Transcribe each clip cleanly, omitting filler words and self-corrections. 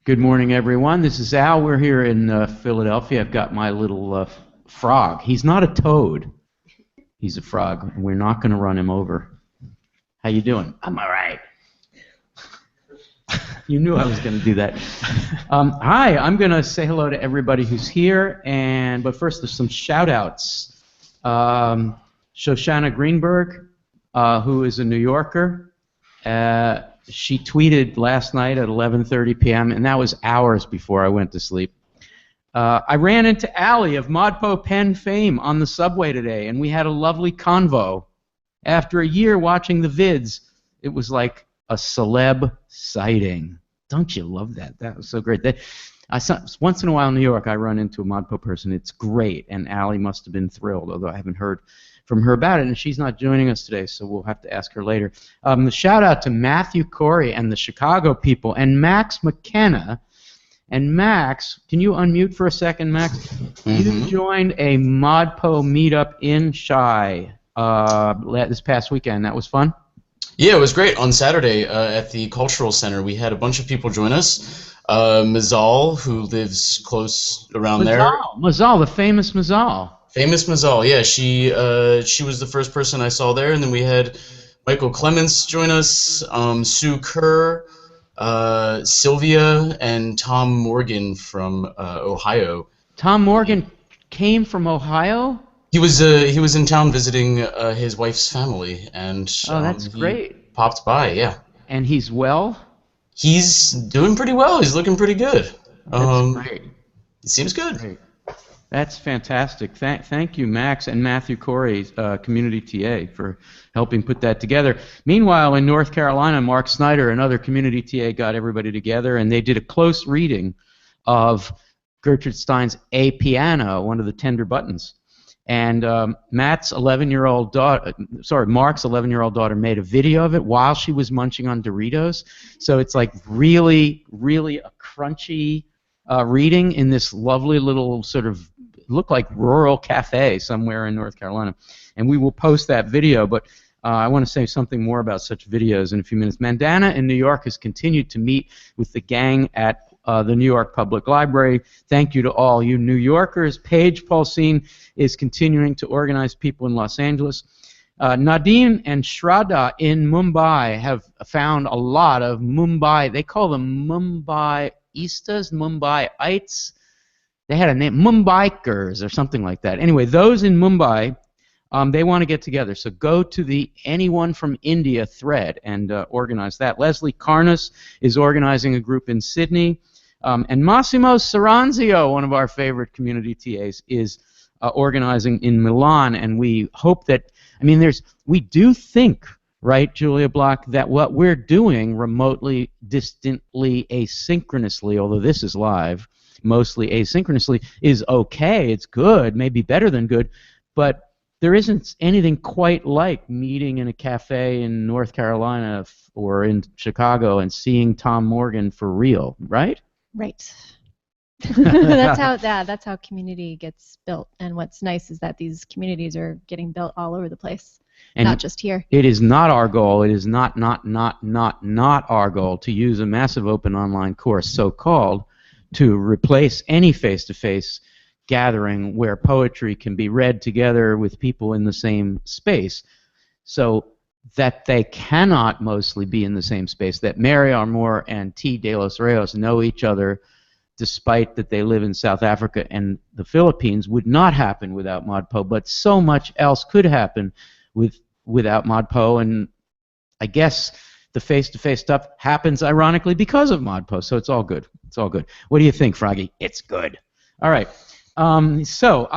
Good morning, everyone. This is Al. We're here in Philadelphia. I've got my little frog. He's not a toad. He's a frog. We're not going to run him over. How you doing? I'm all right. You knew I was going to do that. Hi, I'm going to say hello to everybody who's here. But first, there's some shout-outs. Susannah Greenberg, who is a New Yorker. She tweeted last night at 11:30 p.m., and that was hours before I went to sleep. I ran into Allie of ModPo pen fame on the subway today, and we had a lovely convo. After a year watching the vids, it was like a celeb sighting. Don't you love that? That was so great. Once in a while in New York, I run into a ModPo person. It's great, and Allie must have been thrilled, although I haven't heard from her about it, and she's not joining us today, so we'll have to ask her later. The shout out to Matthew Corey and the Chicago people, and Max McKenna. And Max, can you unmute for a second, Max? You joined a ModPo meetup in Chi this past weekend. That was fun? Yeah, it was great. On Saturday at the Cultural Center, we had a bunch of people join us. Mazal, who lives close around there. Mazal, the famous Mazal. Famous Mazal, yeah. She was the first person I saw there, and then we had Michael Clements join us, Sue Kerr, Sylvia, and Tom Morgan from Ohio. Tom Morgan came from Ohio? He was in town visiting his wife's family, and that's great. Popped by, yeah. And he's well? He's doing pretty well. He's looking pretty good. That's great. It seems good. Great. That's fantastic. Thank you, Max and Matthew Corey, Community TA, for helping put that together. Meanwhile, in North Carolina, Mark Snyder, another Community TA, got everybody together, and they did a close reading of Gertrude Stein's A Piano, one of the tender buttons. And Mark's 11-year-old daughter made a video of it while she was munching on Doritos. So it's like really, really a crunchy reading in this lovely little sort of look like rural cafe somewhere in North Carolina. And we will post that video, but I want to say something more about such videos in a few minutes. Mandana in New York has continued to meet with the gang at the New York Public Library. Thank you to all you New Yorkers. Paige Paulsine is continuing to organize people in Los Angeles. Nadine and Shraddha in Mumbai have found a lot of Mumbai. They call them Mumbaiistas, Mumbaiites. They had a name, Mumbaikers or something like that. Anyway, those in Mumbai, they want to get together. So go to the Anyone from India thread and organize that. Leslie Carnus is organizing a group in Sydney. And Massimo Saranzio, one of our favorite community TAs, is organizing in Milan. And we hope that, we do think, right, Julia Block, that what we're doing remotely, distantly, asynchronously, although this is live, mostly asynchronously, is okay. It's good, maybe better than good, but there isn't anything quite like meeting in a cafe in North Carolina or in Chicago and seeing Tom Morgan for real, right? Right. That's how community gets built, and what's nice is that these communities are getting built all over the place. And not just here. It is not our goal. It is not our goal to use a massive open online course, so-called, to replace any face-to-face gathering where poetry can be read together with people in the same space, so that they cannot mostly be in the same space, that Mary Armour and T. De Los Rios know each other despite that they live in South Africa and the Philippines, would not happen without ModPo, but so much else could happen without ModPo, and I guess the face-to-face stuff happens ironically because of ModPo, so it's all good. It's all good. What do you think, Froggy? It's good. All right. So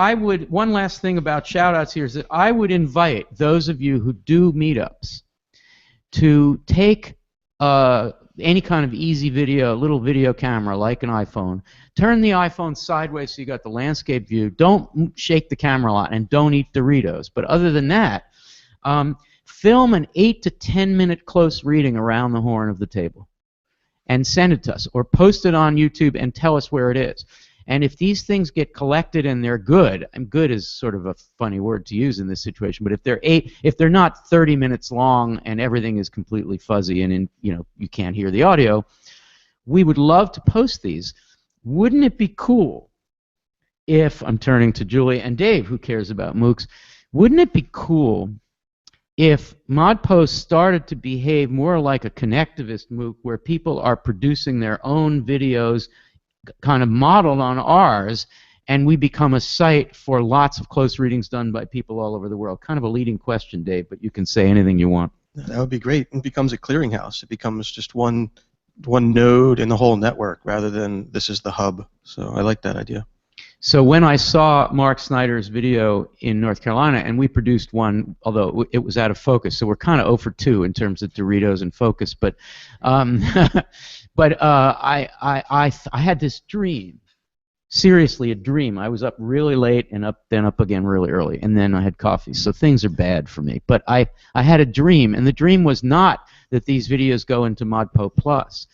one last thing about shout-outs here is that I would invite those of you who do meetups to take any kind of easy video, a little video camera like an iPhone, turn the iPhone sideways so you got the landscape view, don't shake the camera a lot, and don't eat Doritos. But other than that, film an 8 to 10 minute close reading around the horn of the table and send it to us, or post it on YouTube and tell us where it is. And if these things get collected and they're good, and good is sort of a funny word to use in this situation, but if they're not 30 minutes long and everything is completely fuzzy and you can't hear the audio, we would love to post these. Wouldn't it be cool if, I'm turning to Julie and Dave, who cares about MOOCs, wouldn't it be cool if ModPo started to behave more like a connectivist MOOC where people are producing their own videos kind of modeled on ours, and we become a site for lots of close readings done by people all over the world? Kind of a leading question, Dave, but you can say anything you want. That would be great. It becomes a clearinghouse. It becomes just one node in the whole network rather than this is the hub. So I like that idea. So when I saw Mark Snyder's video in North Carolina, and we produced one, although it was out of focus, so we're kind of 0 for 2 in terms of Doritos and focus, but I had this dream, seriously a dream. I was up really late and then up again really early, and then I had coffee, so things are bad for me. But I had a dream, and the dream was not that these videos go into ModPo Plus,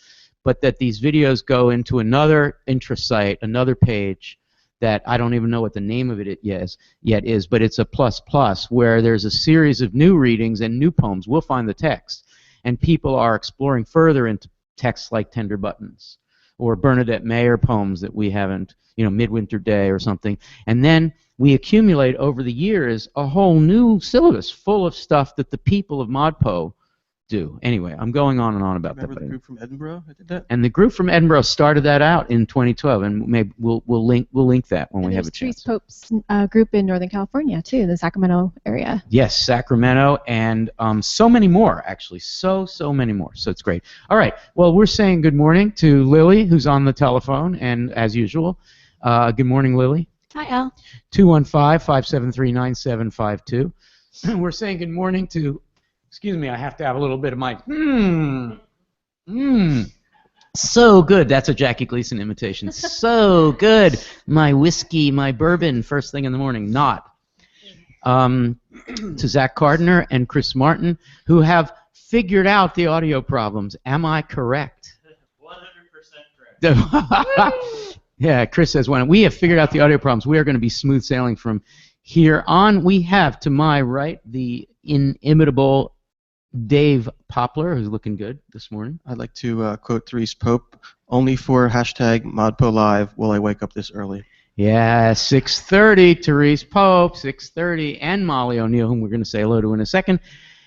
but that these videos go into another intrasite, another page, that I don't even know what the name of it yet is, but it's a ++ where there's a series of new readings and new poems. We'll find the text, and people are exploring further into texts like Tender Buttons or Bernadette Mayer poems that we haven't, Midwinter Day or something. And then we accumulate over the years a whole new syllabus full of stuff that the people of ModPo do. Anyway, I'm going on and on about that. Remember the group from Edinburgh that did that? And the group from Edinburgh started that out in 2012, and maybe we'll link that when we have a chance. There's Therese Pope's group in Northern California too, the Sacramento area. Yes, Sacramento, and so many more actually, so many more. So it's great. All right, well, we're saying good morning to Lily, who's on the telephone, and as usual, good morning, Lily. Hi, Al. 215-573-9752. We're saying good morning to. Excuse me, I have to have a little bit of my so good. That's a Jackie Gleason imitation. So good. My whiskey, my bourbon, first thing in the morning. Not. To Zach Cardiner and Chris Martin, who have figured out the audio problems. Am I correct? 100% correct. Yeah, Chris says, when we have figured out the audio problems, we are going to be smooth sailing from here on. We have, to my right, the inimitable Dave Poplar, who's looking good this morning. I'd like to quote Therese Pope, only for #ModPoLive will I wake up this early. Yeah, 6:30, Therese Pope, 6:30, and Molly O'Neill, whom we're going to say hello to in a second.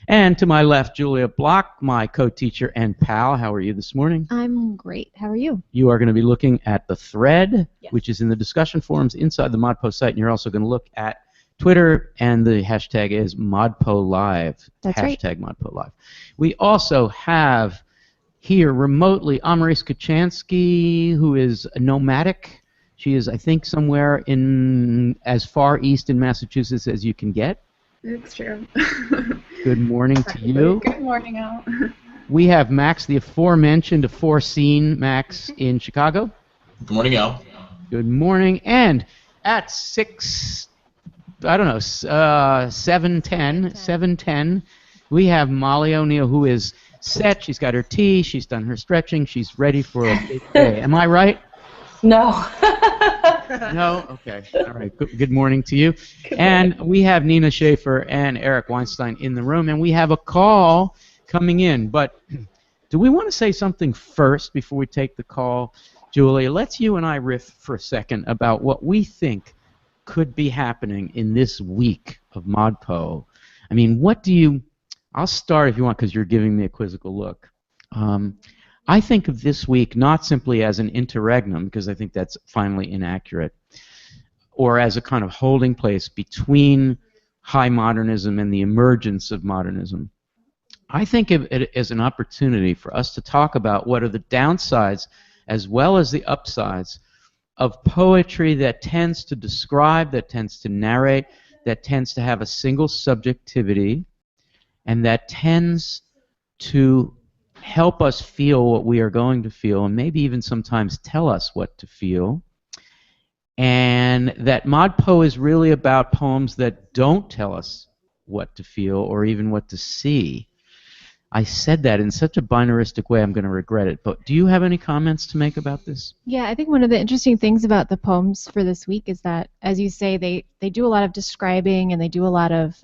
And to my left, Julia Block, my co-teacher and pal. How are you this morning? I'm great. How are you? You are going to be looking at the thread, yes, which is in the discussion forums inside the ModPo site, and you're also going to look at Twitter, and the hashtag is ModPoLive. That's hashtag right. ModPoLive. We also have here remotely Amaris Kachansky, who is a nomadic. She is, I think, somewhere in as far east in Massachusetts as you can get. It's true. Good morning to you. Good morning, Al. We have Max, the aforementioned, aforeseen Max in Chicago. Good morning, Al. Good morning. And at 7:10, we have Molly O'Neill, who is set. She's got her tea. She's done her stretching. She's ready for a big day. Am I right? No. No? Okay. All right. Good morning to you. And we have Nina Schaefer and Eric Weinstein in the room, and we have a call coming in. But do we want to say something first before we take the call? Julie, let's you and I riff for a second about what we think could be happening in this week of ModPo. I mean, what do you... I'll start if you want, because you're giving me a quizzical look. I think of this week not simply as an interregnum, because I think that's finally inaccurate, or as a kind of holding place between high modernism and the emergence of modernism. I think of it as an opportunity for us to talk about what are the downsides as well as the upsides of poetry that tends to describe, that tends to narrate, that tends to have a single subjectivity, and that tends to help us feel what we are going to feel, and maybe even sometimes tell us what to feel. And that ModPo is really about poems that don't tell us what to feel or even what to see. I said that in such a binaristic way, I'm going to regret it. But do you have any comments to make about this? Yeah, I think one of the interesting things about the poems for this week is that, as you say, they do a lot of describing and they do a lot of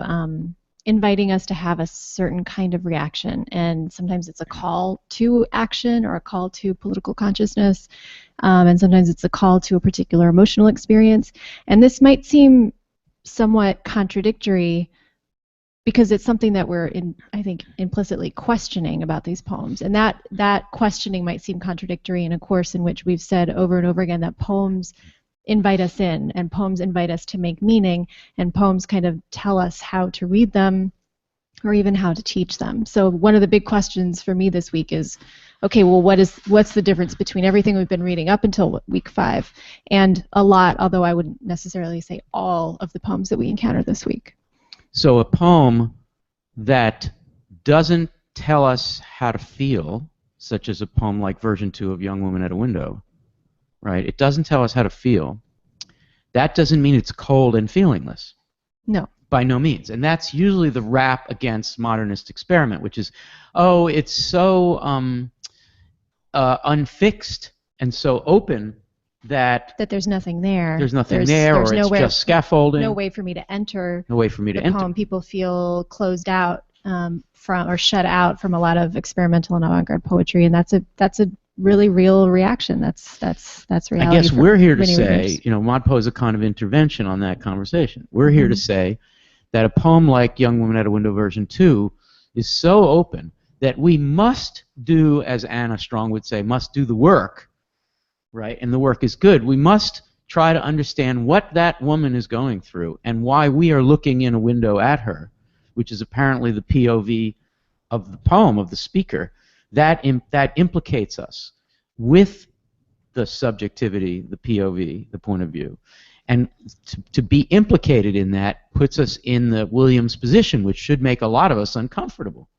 inviting us to have a certain kind of reaction. And sometimes it's a call to action or a call to political consciousness. And sometimes it's a call to a particular emotional experience. And this might seem somewhat contradictory because it's something that we're, I think, implicitly questioning about these poems. And that questioning might seem contradictory in a course in which we've said over and over again that poems invite us in, and poems invite us to make meaning, and poems kind of tell us how to read them or even how to teach them. So one of the big questions for me this week is, okay, well, what's the difference between everything we've been reading up until week 5 and a lot, although I wouldn't necessarily say all, of the poems that we encounter this week? So a poem that doesn't tell us how to feel, such as a poem like version 2 of Young Woman at a Window, right? It doesn't tell us how to feel. That doesn't mean it's cold and feelingless. No. By no means. And that's usually the rap against modernist experiment, which is, oh, it's so unfixed and so open that there's nothing there. There's nothing there, or it's just scaffolding. No way for me to enter. No way for me to enter. Poem. People feel closed out from, or shut out from, a lot of experimental and avant-garde poetry, and that's a really real reaction. That's reality. I guess we're here to say, readers. ModPo is a kind of intervention on that conversation. We're here to say that a poem like Young Woman at a Window version 2 is so open that we must do, as Anna Strong would say, must do the work, right? And the work is good. We must try to understand what that woman is going through and why we are looking in a window at her, which is apparently the POV of the poem, of the speaker. That implicates us with the subjectivity, the POV, the point of view. And to be implicated in that puts us in the Williams position, which should make a lot of us uncomfortable.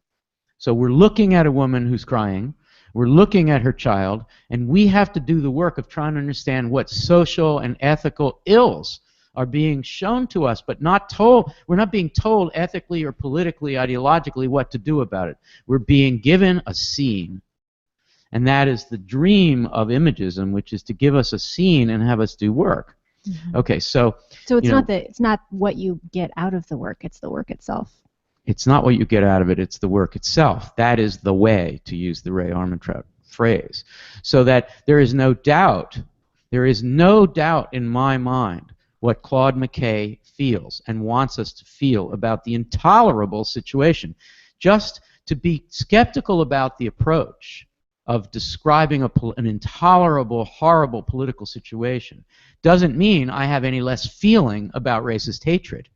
So we're looking at a woman who's crying, we're looking at her child, and we have to do the work of trying to understand what social and ethical ills are being shown to us, but not told. We're not being told ethically or politically, ideologically what to do about it. We're being given a scene. And that is the dream of imagism, which is to give us a scene and have us do work. Okay, so it's not what you get out of the work, it's the work itself. It's not what you get out of it, it's the work itself. That is the way, to use the Ray Armantrout phrase. So that there is no doubt in my mind what Claude McKay feels and wants us to feel about the intolerable situation. Just to be skeptical about the approach of describing an intolerable, horrible political situation doesn't mean I have any less feeling about racist hatred.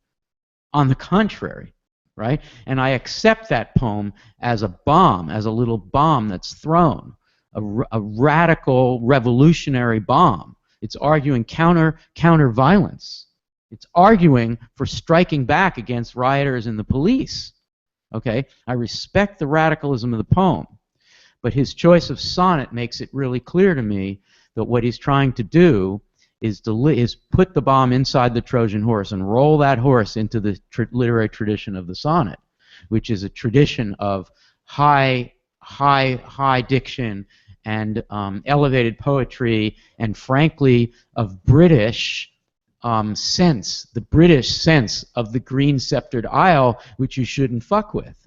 On the contrary, right? And I accept that poem as a bomb, as a little bomb that's thrown, a radical, revolutionary bomb. It's arguing counter violence. It's arguing for striking back against rioters and the police. Okay? I respect the radicalism of the poem. But his choice of sonnet makes it really clear to me that what he's trying to do is put the bomb inside the Trojan horse and roll that horse into the literary tradition of the sonnet, which is a tradition of high diction and elevated poetry, and frankly of British sense, the British sense of the green-sceptered isle, which you shouldn't fuck with.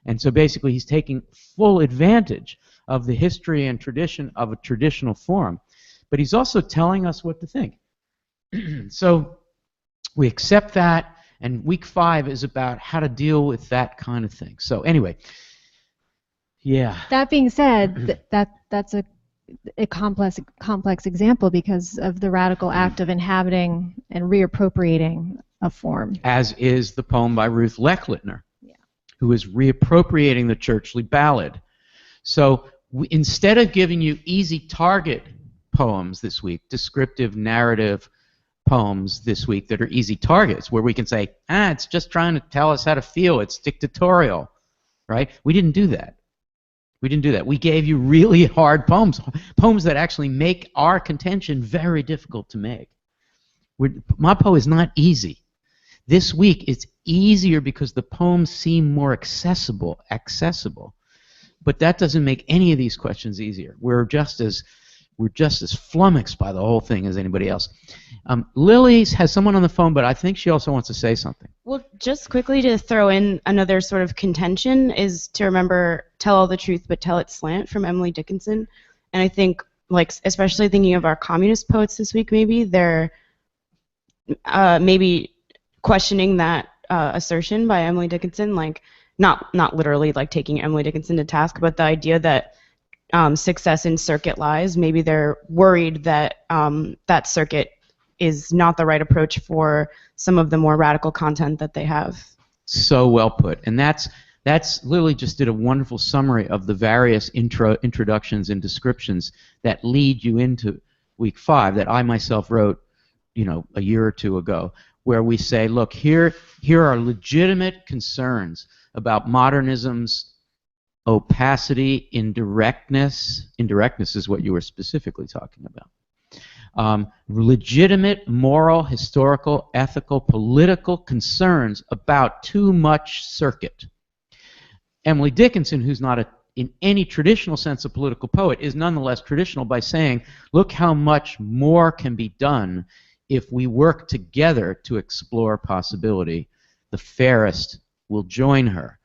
And so basically he's taking full advantage of the history and tradition of a traditional form. But he's also telling us what to think. So we accept that, and week 5 is about how to deal with that kind of thing. So anyway, yeah. That being said, that's a complex example because of the radical act of inhabiting and reappropriating a form. As is the poem by Ruth Lechlittner, who is reappropriating the churchly ballad. So instead of giving you easy target poems this week, descriptive narrative poems this week that are easy targets, where we can say, it's just trying to tell us how to feel, it's dictatorial, right? We didn't do that. We gave you really hard poems that actually make our contention very difficult to make. ModPo is not easy. This week it's easier because the poems seem more accessible. But that doesn't make any of these questions easier. We're just as we're just as flummoxed by the whole thing as anybody else. Lily has someone on the phone, but I think she also wants to say something. Well, just quickly to throw in another sort of contention is to remember "Tell all the truth, but tell it slant" from Emily Dickinson. And I think, like, especially thinking of our communist poets this week, maybe they're maybe questioning that assertion by Emily Dickinson, like not literally like taking Emily Dickinson to task, but the idea that success in circuit lies. Maybe they're worried that that circuit is not the right approach for some of the more radical content that they have. So well put. And that's Lily just did a wonderful summary of the various introductions and descriptions that lead you into week 5 that I myself wrote, a year or two ago, where we say, look, here are legitimate concerns about modernism's opacity, indirectness is what you were specifically talking about. Legitimate moral, historical, ethical, political concerns about too much circuit. Emily Dickinson, who's not in any traditional sense a political poet, is nonetheless traditional by saying, look how much more can be done if we work together to explore possibility. The fairest will join her.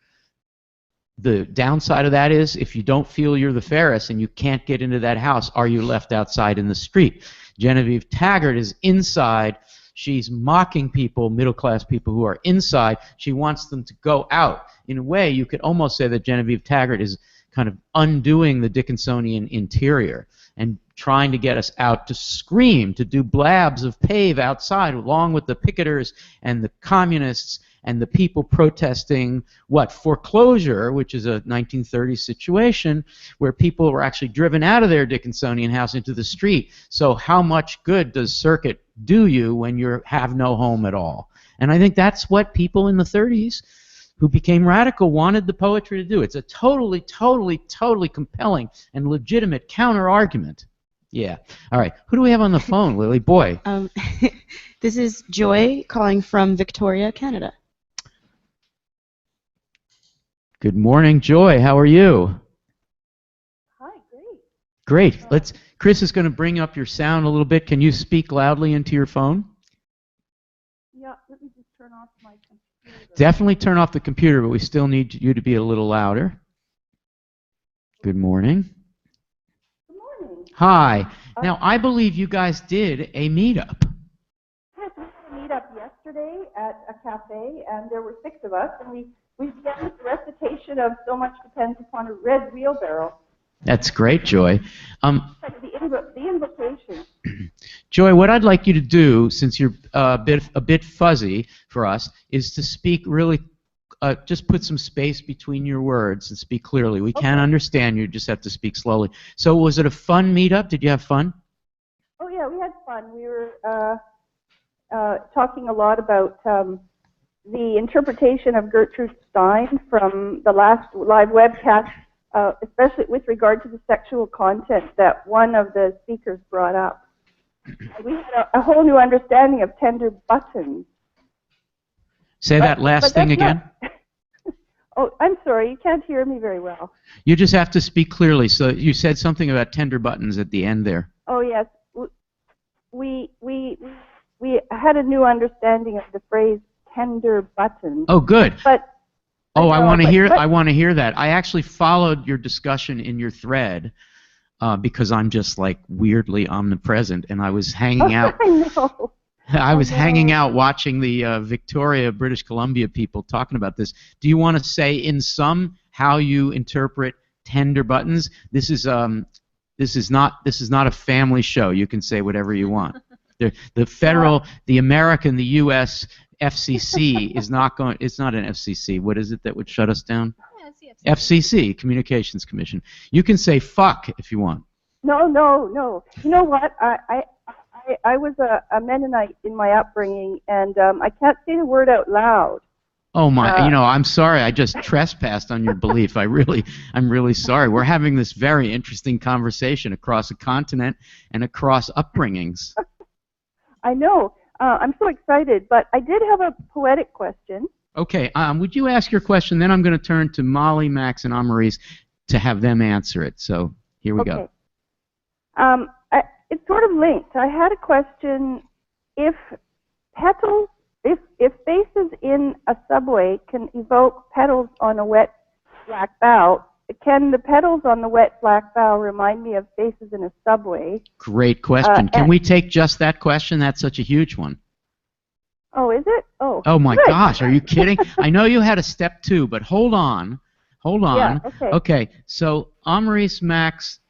The downside of that is, if you don't feel you're the fairest and you can't get into that house, are you left outside in the street? Genevieve Taggart is inside. She's mocking people, middle-class people who are inside. She wants them to go out. In a way, you could almost say that Genevieve Taggart is kind of undoing the Dickinsonian interior and trying to get us out to scream, to do blabs of pave outside, along with the picketers and the communists and the people protesting foreclosure, which is a 1930s situation where people were actually driven out of their Dickinsonian house into the street. So how much good does circuit do you when you have no home at all? And I think that's what people in the 30s who became radical wanted the poetry to do. It's a totally, totally, totally compelling and legitimate counter-argument. Yeah. All right. Who do we have on the phone, Lily? Boy. This is Joy calling from Victoria, Canada. Good morning, Joy. How are you? Hi, great. Great. Chris is going to bring up your sound a little bit. Can you speak loudly into your phone? Yeah, let me just turn off my computer. Definitely turn off the computer, but we still need you to be a little louder. Good morning. Good morning. Hi. Now, I believe you guys did a meetup. Yes, we had a meetup yesterday at a cafe, and there were 6 of us, and we began with the recitation of "So Much Depends Upon a Red Wheelbarrow." That's great, Joy. The invocation. Joy, what I'd like you to do, since you're a bit fuzzy for us, is to speak really, just put some space between your words and speak clearly. We can't understand you, just have to speak slowly. So was it a fun meetup? Did you have fun? Oh yeah, we had fun. We were talking a lot about the interpretation of Gertrude Stein from the last live webcast, especially with regard to the sexual content that one of the speakers brought up. We had a whole new understanding of tender buttons. Say that last thing again. Oh, I'm sorry, you can't hear me very well. You just have to speak clearly. So you said something about tender buttons at the end there. Oh yes, we had a new understanding of the phrase tender buttons. Oh, good. But I want to hear. I want to hear that. I actually followed your discussion in your thread because I'm just like weirdly omnipresent, and I was hanging out. I know. I was hanging out watching the Victoria, British Columbia people talking about this. Do you want to say in sum how you interpret tender buttons? This is not a family show. You can say whatever you want. The federal, the American, the U.S. FCC is not going. It's not an FCC. What is it that would shut us down? Yeah, it's the FCC. FCC, Communications Commission. You can say fuck if you want. No. You know what? I was a Mennonite in my upbringing, and I can't say the word out loud. Oh my! I'm sorry. I just trespassed on your belief. I'm really sorry. We're having this very interesting conversation across a continent and across upbringings. I know. I'm so excited, but I did have a poetic question. Okay. Would you ask your question? Then I'm going to turn to Molly, Max, and Amaris to have them answer it. So here we go. it's sort of linked. I had a question: if petals, if faces in a subway can evoke petals on a wet black bough, can the petals on the wet black bough remind me of faces in a subway? Great question. Can we take just that question? That's such a huge one. Oh, is it? Oh. Oh my good. gosh, are you kidding? I know you had a step 2, but hold on. Yeah, okay. Okay, so Amaris, Max,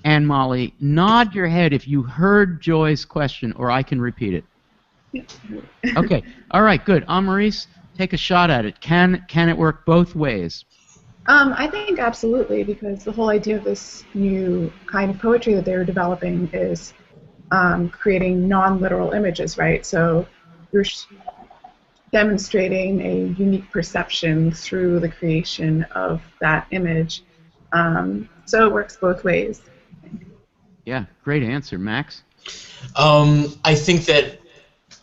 and Molly, nod your head if you heard Joy's question, or I can repeat it. Okay, all right, good. Amaris, take a shot at it. Can it work both ways? I think absolutely, because the whole idea of this new kind of poetry that they were developing is creating non-literal images, right? So you're demonstrating a unique perception through the creation of that image. So it works both ways. Yeah, great answer, Max. I think that,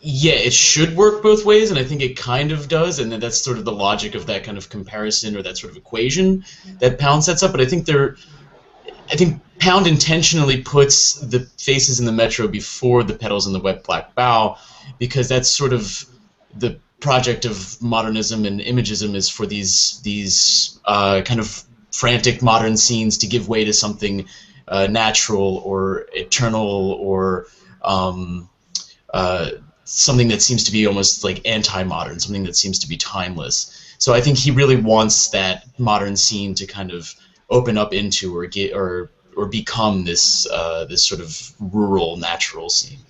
yeah, it should work both ways, and I think it kind of does, and that's sort of the logic of that kind of comparison or that sort of equation that Pound sets up. But I think Pound intentionally puts the faces in the metro before the petals in the wet black bough, because that's sort of the project of modernism and imagism, is for these kind of frantic modern scenes to give way to something natural or eternal or something that seems to be almost like anti-modern, something that seems to be timeless. So I think he really wants that modern scene to kind of open up into or become this this sort of rural, natural scene.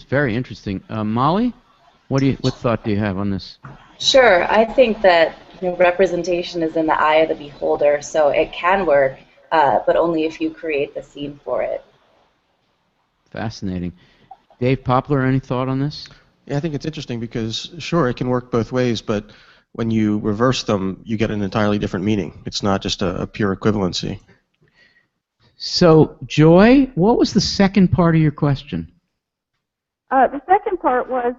Very interesting. Molly, what thought do you have on this? Sure, I think that representation is in the eye of the beholder, so it can work, but only if you create the scene for it. Fascinating. Dave Poplar, any thought on this? Yeah, I think it's interesting because, sure, it can work both ways, but when you reverse them, you get an entirely different meaning. It's not just a pure equivalency. So, Joy, what was the second part of your question? The second part was,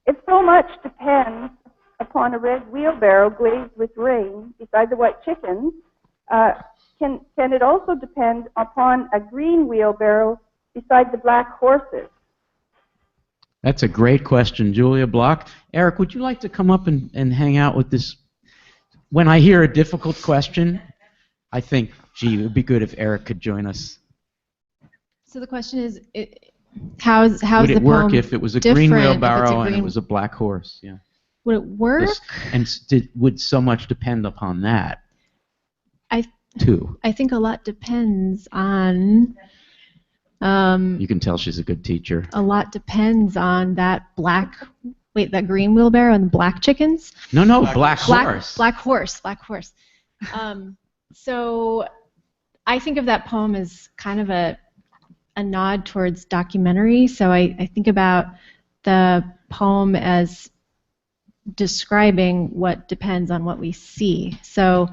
if so much depends upon a red wheelbarrow glazed with rain beside the white chickens, can it also depend upon a green wheelbarrow beside the black horses? That's a great question, Julia Block. Eric, would you like to come up and hang out with this? When I hear a difficult question, I think, gee, it would be good if Eric could join us. So the question is, how's would it the work poem if it was a green different if it's wheelbarrow a and it green- was a black horse? Yeah. Would it work? Would so much depend upon that? I think a lot depends on. You can tell she's a good teacher. A lot depends on that that green wheelbarrow and the black chickens. No, black horse. Black horse. So I think of that poem as kind of a nod towards documentary. So I think about the poem as describing what depends on what we see. So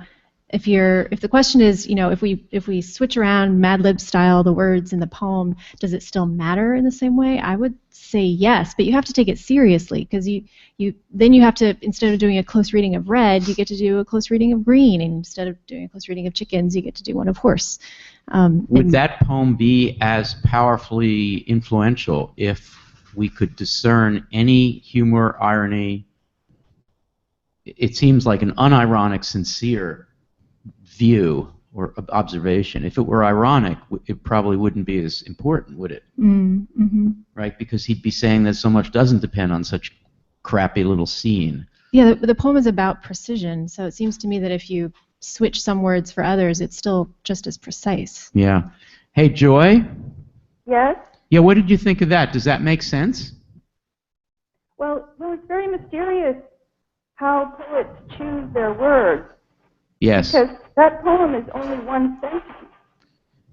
if the question is, if we switch around Mad Lib style the words in the poem, does it still matter in the same way? I would say yes, but you have to take it seriously, because then you have to, instead of doing a close reading of red, you get to do a close reading of green, and instead of doing a close reading of chickens, you get to do one of horse. Would that poem be as powerfully influential if we could discern any humor, irony? It seems like an unironic, sincere view or observation. If it were ironic, it probably wouldn't be as important, would it? Mm-hmm. Right? Because he'd be saying that so much doesn't depend on such crappy little scene. Yeah, the poem is about precision, so it seems to me that if you switch some words for others, it's still just as precise. Yeah. Hey, Joy? Yes? Yeah, what did you think of that? Does that make sense? Well, it's very mysterious how poets choose their words. Yes. Because that poem is only one sentence.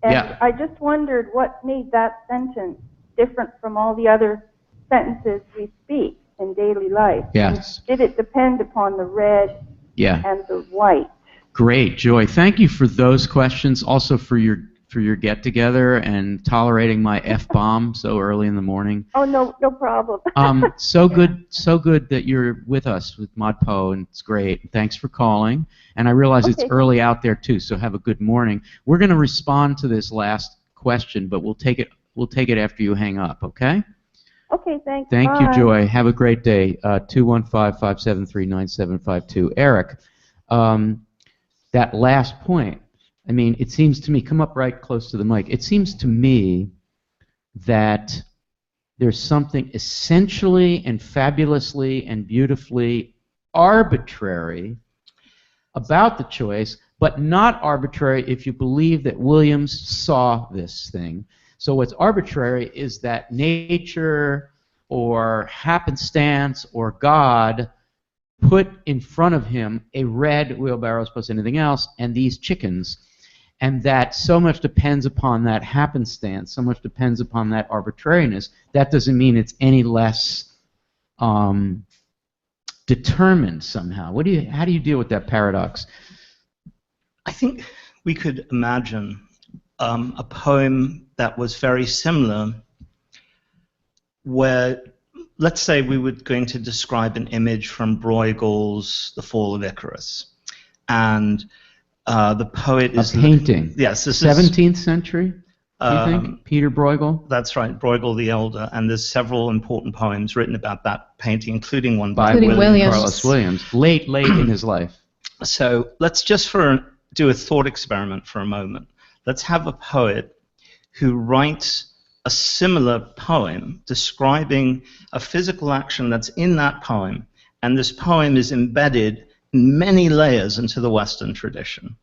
And Yeah. I just wondered what made that sentence different from all the other sentences we speak in daily life. Yes. And did it depend upon the red and the white? Great, Joy. Thank you for those questions. Also for your get-together and tolerating my F-bomb so early in the morning. Oh, no problem. So good that you're with us with ModPo, and it's great. Thanks for calling. And I realize it's early out there too, so have a good morning. We're going to respond to this last question, but we'll take it after you hang up, okay? Okay, thanks. Thank Bye. you, Joy. Have a great day. 215-573-9752. Eric, that last point, I mean, it seems to me, come up right close to the mic, it seems to me that there's something essentially and fabulously and beautifully arbitrary about the choice, but not arbitrary if you believe that Williams saw this thing. So what's arbitrary is that nature or happenstance or God put in front of him a red wheelbarrow as opposed to anything else and these chickens, and that so much depends upon that happenstance, so much depends upon that arbitrariness. That doesn't mean it's any less determined somehow. How do you deal with that paradox? I think we could imagine a poem that was very similar, where, let's say we were going to describe an image from Bruegel's The Fall of Icarus, and the poet is... A painting. Yes, this 17th century, do you think? Peter Bruegel? That's right, Bruegel the Elder, and there's several important poems written about that painting, including one by Williams. Carlos Williams, late in his life. So let's just do a thought experiment for a moment. Let's have a poet who writes a similar poem describing a physical action that's in that poem, and this poem is embedded in many layers into the Western tradition.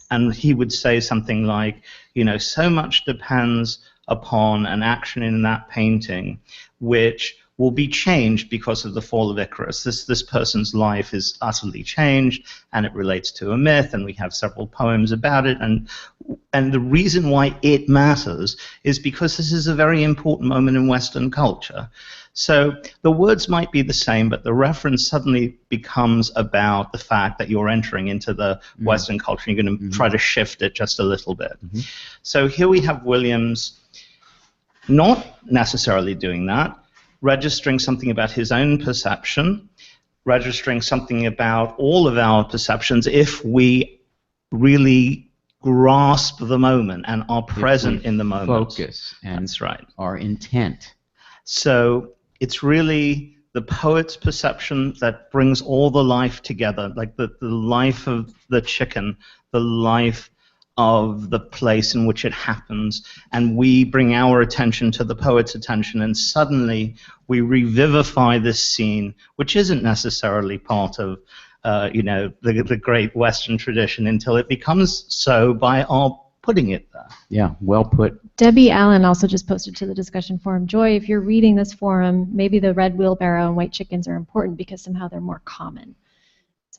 And he would say something like, you know, so much depends upon an action in that painting which will be changed because of the fall of Icarus. This person's life is utterly changed, and it relates to a myth, and we have several poems about it, and the reason why it matters is because this is a very important moment in Western culture. So the words might be the same, but the reference suddenly becomes about the fact that you're entering into the Western culture, and you're going to try to shift it just a little bit. So here we have Williams not necessarily doing that, registering something about his own perception, registering something about all of our perceptions if we really grasp the moment and are present in the moment. Focus and that's right. Our intent. So it's really the poet's perception that brings all the life together, like the life of the chicken, the life of the place in which it happens, and we bring our attention to the poet's attention, and suddenly we revivify this scene, which isn't necessarily part of the great Western tradition until it becomes so by our putting it there. Yeah, well put. Debbie Allen also just posted to the discussion forum, Joy, if you're reading this forum, maybe the red wheelbarrow and white chickens are important because somehow they're more common.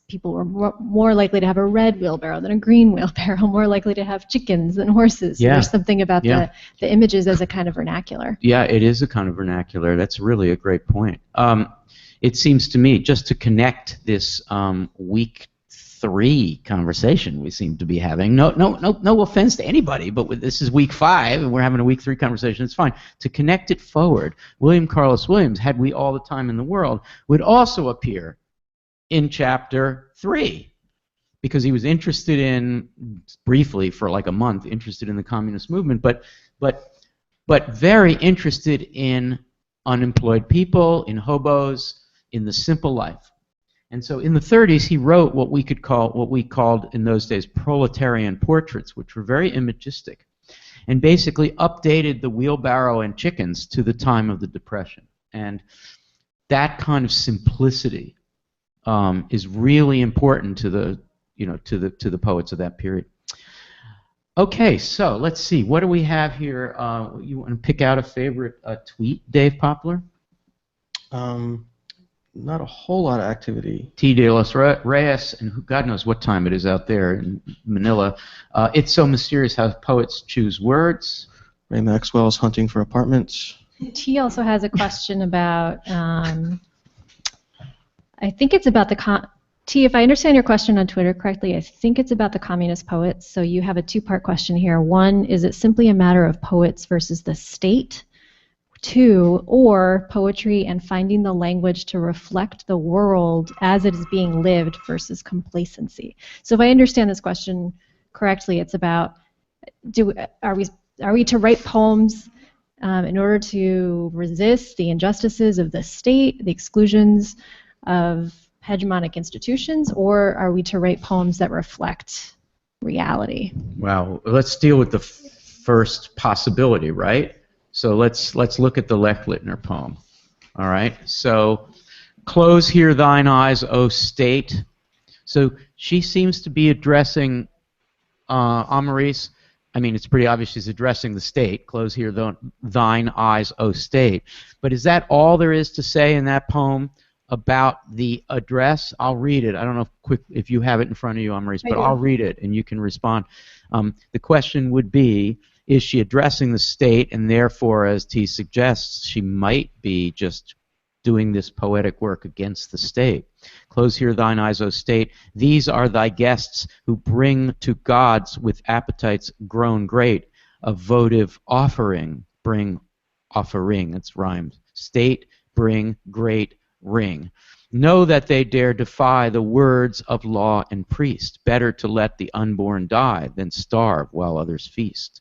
People were more likely to have a red wheelbarrow than a green wheelbarrow, more likely to have chickens than horses. Yeah. So there's something about the images as a kind of vernacular. Yeah, it is a kind of vernacular. That's really a great point. It seems to me, just to connect this week 3 conversation we seem to be having, no offense to anybody, but this is week 5 and we're having a week 3 conversation, it's fine. To connect it forward, William Carlos Williams, had we all the time in the world, would also appear in chapter 3, because he was interested in, briefly for like a month, interested in the communist movement, but very interested in unemployed people, in hobos, in the simple life. And so in the 30s, he wrote what we called in those days proletarian portraits, which were very imagistic, and basically updated the wheelbarrow and chickens to the time of the Depression. And that kind of simplicity is really important to the poets of that period. Okay, so let's see. What do we have here? You want to pick out a favorite tweet, Dave Poplar? Not a whole lot of activity. T. de los Reyes, and God knows what time it is out there in Manila. It's so mysterious how poets choose words. Ray Maxwell's Hunting for Apartments. T also has a question about, I think it's about the, T, if I understand your question on Twitter correctly, I think it's about the communist poets. So you have a 2-part question here. 1, is it simply a matter of poets versus the state? 2, or poetry and finding the language to reflect the world as it is being lived versus complacency. So if I understand this question correctly, it's about, are we to write poems in order to resist the injustices of the state, the exclusions of hegemonic institutions, or are we to write poems that reflect reality? Well, let's deal with the first possibility, right? So let's look at the Lechlittner poem. All right. So, close here thine eyes, O state. So she seems to be addressing Amaris. I mean, it's pretty obvious she's addressing the state. Close here thine eyes, O state. But is that all there is to say in that poem about the address? I'll read it. I don't know if you have it in front of you, Amaris, but I'll read it and you can respond. The question would be, is she addressing the state, and therefore, as T suggests, she might be just doing this poetic work against the state. Close here thine eyes, O state. These are thy guests who bring to gods with appetites grown great a votive offering. Bring offering, it's rhymed. State, bring great ring. Know that they dare defy the words of law and priest. Better to let the unborn die than starve while others feast.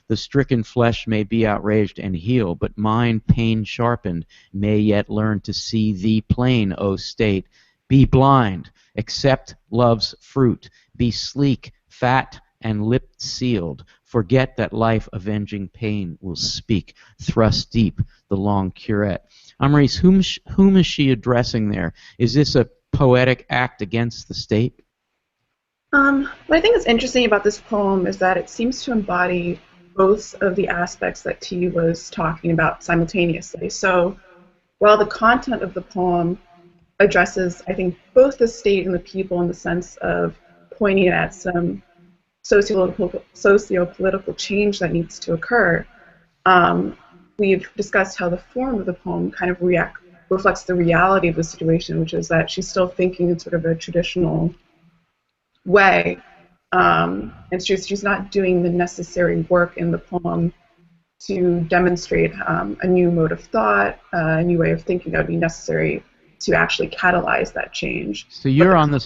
The stricken flesh may be outraged and heal, but mind, pain sharpened, may yet learn to see thee plain, O state. Be blind, accept love's fruit, be sleek, fat, and lip sealed. Forget that life-avenging pain will speak. Thrust deep the long curette. Amaris, whom is she addressing there? Is this a poetic act against the state? What I think is interesting about this poem is that it seems to embody both of the aspects that T was talking about simultaneously. So while the content of the poem addresses, I think, both the state and the people in the sense of pointing at some socio-political change that needs to occur, we've discussed how the form of the poem kind of reflects the reality of the situation, which is that she's still thinking in sort of a traditional way. And she's not doing the necessary work in the poem to demonstrate a new mode of thought, a new way of thinking that would be necessary to actually catalyze that change. So you're on the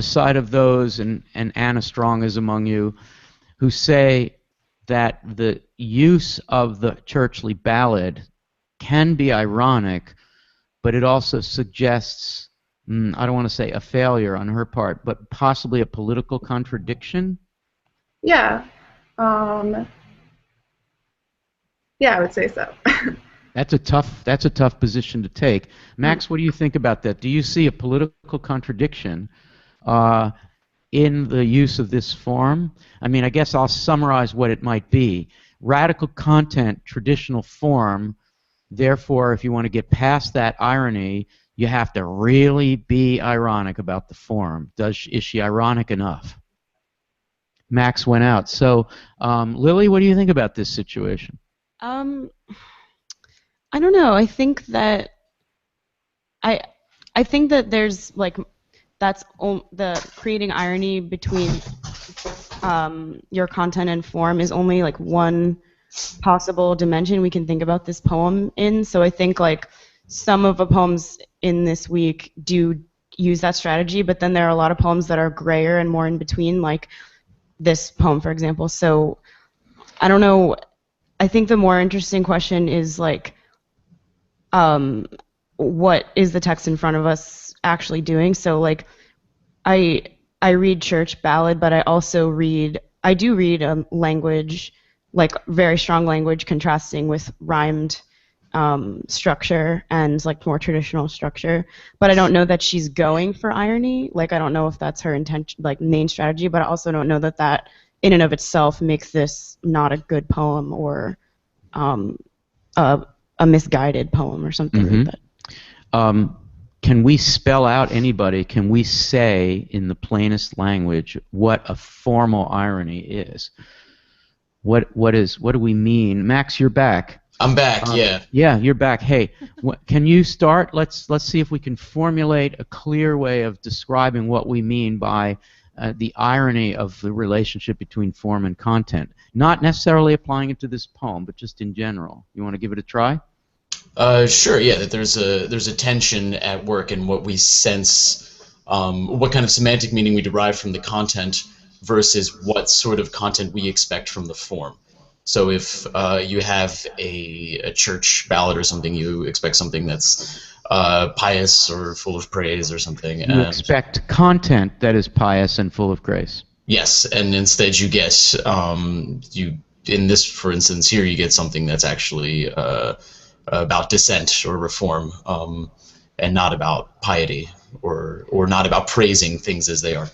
side of those, and Anna Strong is among you, who say that the use of the churchly ballad can be ironic, but it also suggests, I don't want to say a failure on her part, but possibly a political contradiction? Yeah. Yeah, I would say so. That's a tough position to take. Max, what do you think about that? Do you see a political contradiction in the use of this form? I mean, I guess I'll summarize what it might be. Radical content, traditional form. Therefore, if you want to get past that irony, you have to really be ironic about the form. Is she ironic enough? Max went out. So, Lily, what do you think about this situation? I don't know. I think that there's like the creating irony between your content and form is only like one possible dimension we can think about this poem in. So I think like some of the poems in this week do use that strategy, but then there are a lot of poems that are grayer and more in between, like this poem, for example. So I don't know. I think the more interesting question is like, what is the text in front of us actually doing? So like, I read church ballad, but I do read language, like very strong language contrasting with rhymed structure and like more traditional structure. But I don't know that she's going for irony. Like I don't know if that's her intention, like main strategy. But I also don't know that in and of itself makes this not a good poem or a misguided poem or something like that. Can we spell out anybody? Can we say in the plainest language what a formal irony is? What do we mean? Max, you're back. I'm back. Yeah. Yeah, you're back. Hey, can you start? Let's see if we can formulate a clear way of describing what we mean by the irony of the relationship between form and content. Not necessarily applying it to this poem, but just in general. You want to give it a try? Sure. Yeah. That there's a tension at work in what we sense, what kind of semantic meaning we derive from the content versus what sort of content we expect from the form. So if you have a church ballad or something, you expect something that's pious or full of praise or something. You expect content that is pious and full of grace. Yes, and instead you get in this, for instance, here you get something that's actually about dissent or reform, and not about piety or not about praising things as they are.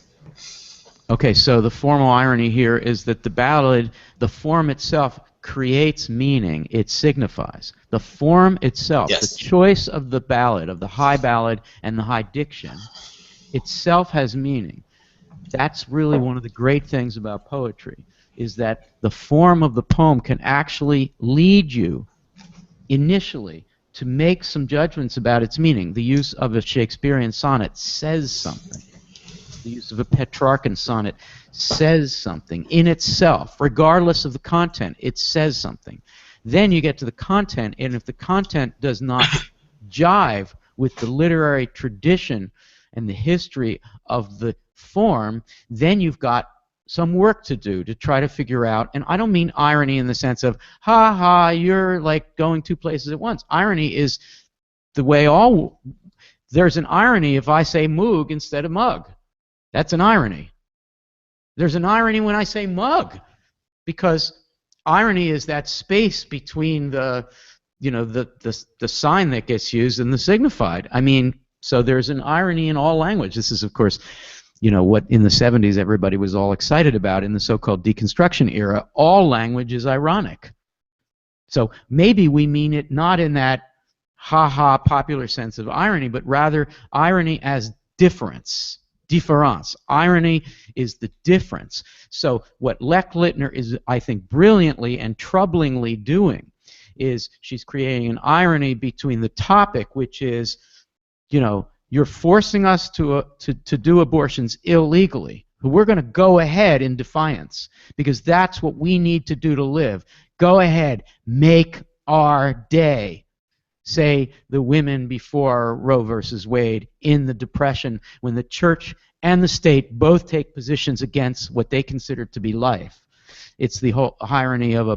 Okay, so the formal irony here is that the ballad, the form itself creates meaning. It signifies. The form itself, Yes. the choice of the ballad, of the high ballad and the high diction, itself has meaning. That's really one of the great things about poetry, is that the form of the poem can actually lead you initially to make some judgments about its meaning. The use of a Shakespearean sonnet says something. The use of a Petrarchan sonnet says something in itself, regardless of the content. It says something. Then you get to the content, and if the content does not jive with the literary tradition and the history of the form, then you've got some work to do to try to figure out, and I don't mean irony in the sense of, ha ha, you're like going two places at once. Irony is the way there's an irony if I say moog instead of mug. That's an irony. There's an irony when I say mug, because irony is that space between the sign that gets used and the signified. I mean, so there's an irony in all language. This is, of course, what in the 70s everybody was all excited about in the so-called deconstruction era. All language is ironic. So maybe we mean it not in that ha-ha popular sense of irony, but rather irony as difference. Difference. Irony is the difference. So what Lech-Littner is, I think, brilliantly and troublingly doing is she's creating an irony between the topic, which is, you're forcing us to do abortions illegally. We're going to go ahead in defiance because that's what we need to do to live. Go ahead, make our day. Say the women before Roe versus Wade in the Depression, when the church and the state both take positions against what they consider to be life. It's the whole irony of a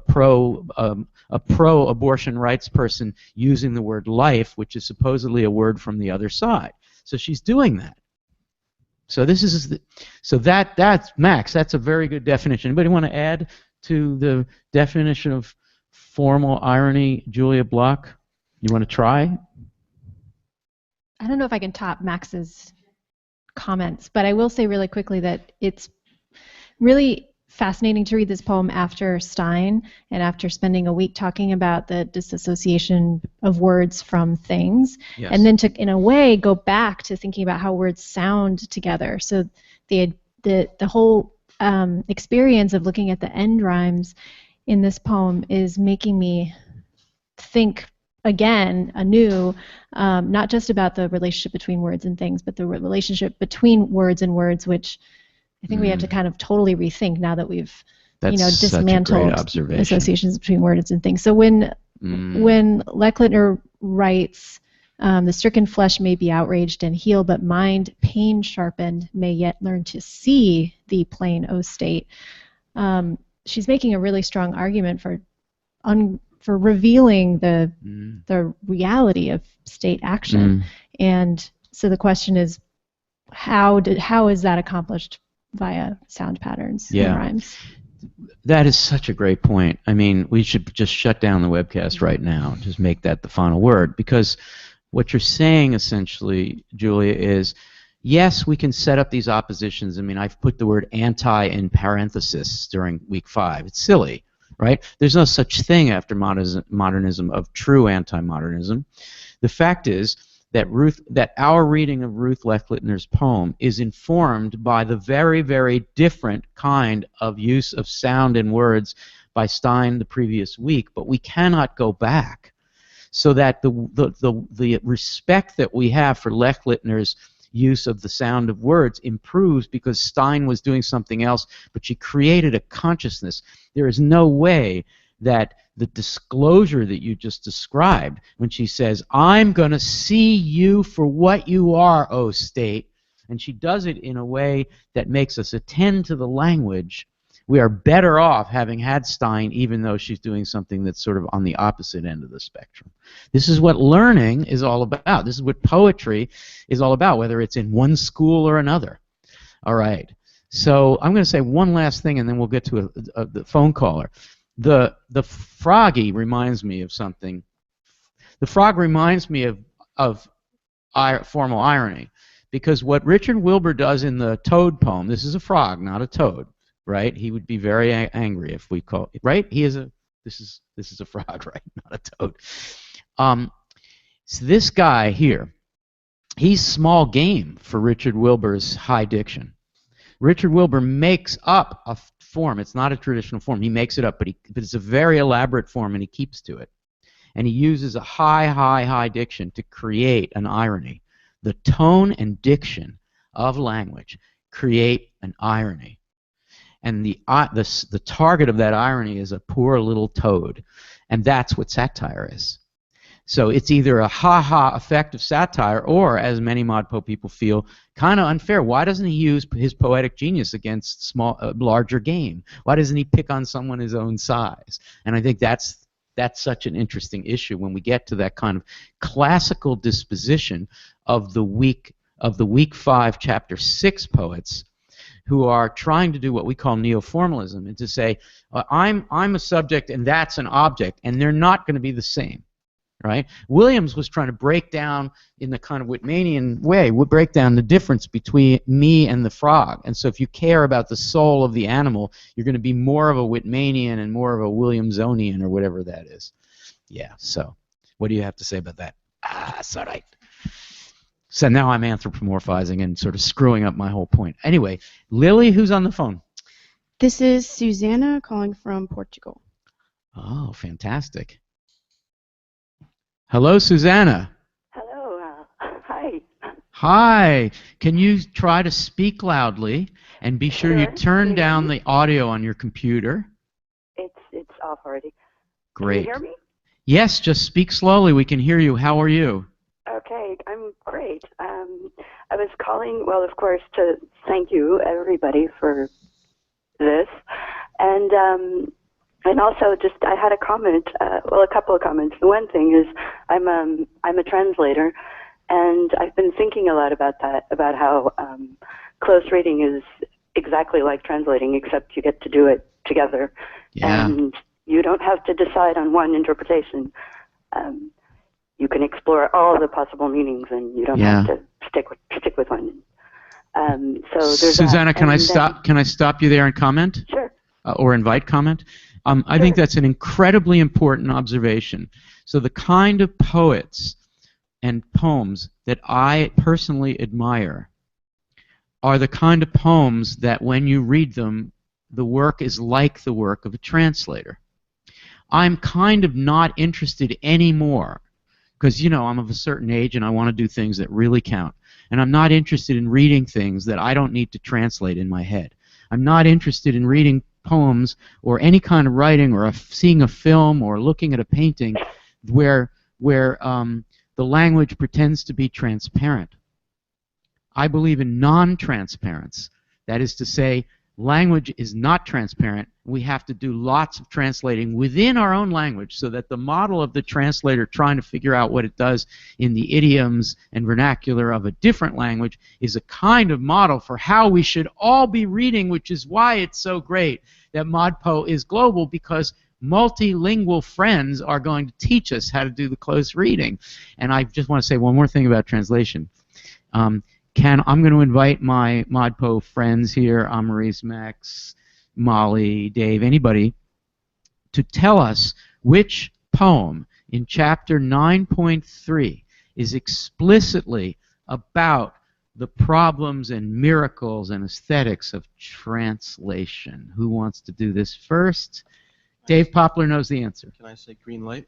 pro-abortion rights person using the word life, which is supposedly a word from the other side. So she's doing that. So that's Max. That's a very good definition. Anybody want to add to the definition of formal irony, Julia Block? You want to try? I don't know if I can top Max's comments, but I will say really quickly that it's really fascinating to read this poem after Stein and after spending a week talking about the disassociation of words from things, Yes. and then to, in a way, go back to thinking about how words sound together. So the whole experience of looking at the end rhymes in this poem is making me think again, anew, not just about the relationship between words and things, but the relationship between words and words, which I think we have to kind of totally rethink now that we've, dismantled associations between words and things. So when Lech-Littner writes, the stricken flesh may be outraged and heal, but mind, pain sharpened, may yet learn to see the plain, O state. She's making a really strong argument for revealing the reality of state action. And so the question is, how is that accomplished via sound patterns and rhymes? That is such a great point. I mean, we should just shut down the webcast right now and just make that the final word, because what you're saying essentially, Julia, is yes, we can set up these oppositions. I mean, I've put the word anti in parenthesis during week 5. It's silly. Right? There's no such thing after modernism of true anti-modernism. The fact is that our reading of Ruth Lech-Littner's poem is informed by the very, very different kind of use of sound and words by Stein the previous week, but we cannot go back. So that the respect that we have for Lech-Littner's use of the sound of words improves because Stein was doing something else, but she created a consciousness. There is no way that the disclosure that you just described, when she says, I'm going to see you for what you are, O state, and she does it in a way that makes us attend to the language we are better off having had Stein, even though she's doing something that's sort of on the opposite end of the spectrum. This is what learning is all about. This is what poetry is all about, whether it's in one school or another. All right. So I'm going to say one last thing, and then we'll get to the phone caller. The froggy reminds me of something. The frog reminds me of formal irony, because what Richard Wilbur does in the Toad poem, this is a frog, not a toad, right? He would be very angry if we call it, right? This is a frog, right? Not a toad. So this guy here, he's small game for Richard Wilbur's high diction. Richard Wilbur makes up a form. It's not a traditional form. He makes it up, but it's a very elaborate form, and he keeps to it. And he uses a high diction to create an irony. The tone and diction of language create an irony. And the target of that irony is a poor little toad. And that's what satire is. So it's either a ha-ha effect of satire, or, as many ModPo people feel, kind of unfair. Why doesn't he use his poetic genius against larger game? Why doesn't he pick on someone his own size? And I think that's such an interesting issue when we get to that kind of classical disposition of the week 5, chapter 6 poets, who are trying to do what we call neoformalism, and to say, I'm a subject and that's an object, and they're not going to be the same. Right? Williams was trying to break down, in the kind of Whitmanian way, break down the difference between me and the frog. And so if you care about the soul of the animal, you're going to be more of a Whitmanian and more of a Williamsonian, or whatever that is. Yeah, so what do you have to say about that? That's all right. So now I'm anthropomorphizing and sort of screwing up my whole point. Anyway, Lily, who's on the phone? This is Susannah calling from Portugal. Oh, fantastic. Hello, Susannah. Hello. Hi. Hi. Can you try to speak loudly, and be sure you turn down the audio on your computer? It's off already. Great. Can you hear me? Yes, just speak slowly. We can hear you. How are you? Okay, I'm great. I was calling, well, of course, to thank you, everybody, for this, and also, I had a comment. Well, a couple of comments. The one thing is, I'm a translator, and I've been thinking a lot about that, about how close reading is exactly like translating, except you get to do it together, and you don't have to decide on one interpretation. You can explore all the possible meanings, and you don't have to stick with one. So there's Susannah, that. Can I stop you there and comment? Sure. Or invite comment? I think that's an incredibly important observation. So the kind of poets and poems that I personally admire are the kind of poems that when you read them, the work is like the work of a translator. I'm kind of not interested anymore, because, you know, I'm of a certain age and I want to do things that really count. And I'm not interested in reading things that I don't need to translate in my head. I'm not interested in reading poems or any kind of writing, or seeing a film, or looking at a painting where the language pretends to be transparent. I believe in non-transparence. That is to say, language is not transparent. We have to do lots of translating within our own language, so that the model of the translator trying to figure out what it does in the idioms and vernacular of a different language is a kind of model for how we should all be reading, which is why it's so great that ModPo is global, because multilingual friends are going to teach us how to do the close reading. And I just want to say one more thing about translation. I'm going to invite my ModPo friends here, Amaris, Max, Molly, Dave, anybody, to tell us which poem in chapter 9.3 is explicitly about the problems and miracles and aesthetics of translation. Who wants to do this first? Dave Poplar knows the answer. Can I say green light?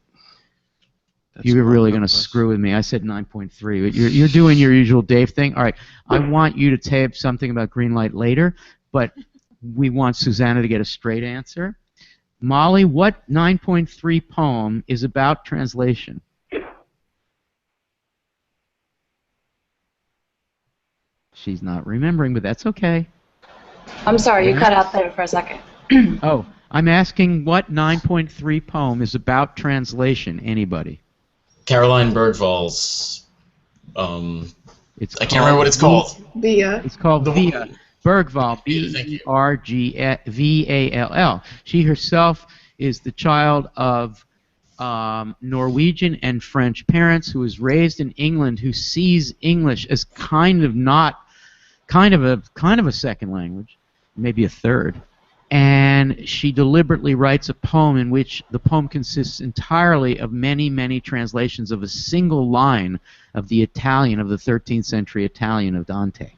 You were really going to screw with me. I said 9.3. But you're doing your usual Dave thing. All right. I want you to tape something about green light later, but we want Susannah to get a straight answer. Molly, what 9.3 poem is about translation? She's not remembering, but that's okay. I'm sorry, you cut out there for a second. Oh, I'm asking what 9.3 poem is about translation. Anybody? Caroline Bergvall's. It's I can't remember what it's called. It's called The Via one- Bergvall. Yeah, thank you. Bergvall. She herself is the child of Norwegian and French parents who was raised in England, who sees English as kind of a second language, maybe a third. And she deliberately writes a poem in which the poem consists entirely of many, many translations of a single line of the Italian, of the 13th century Italian of Dante.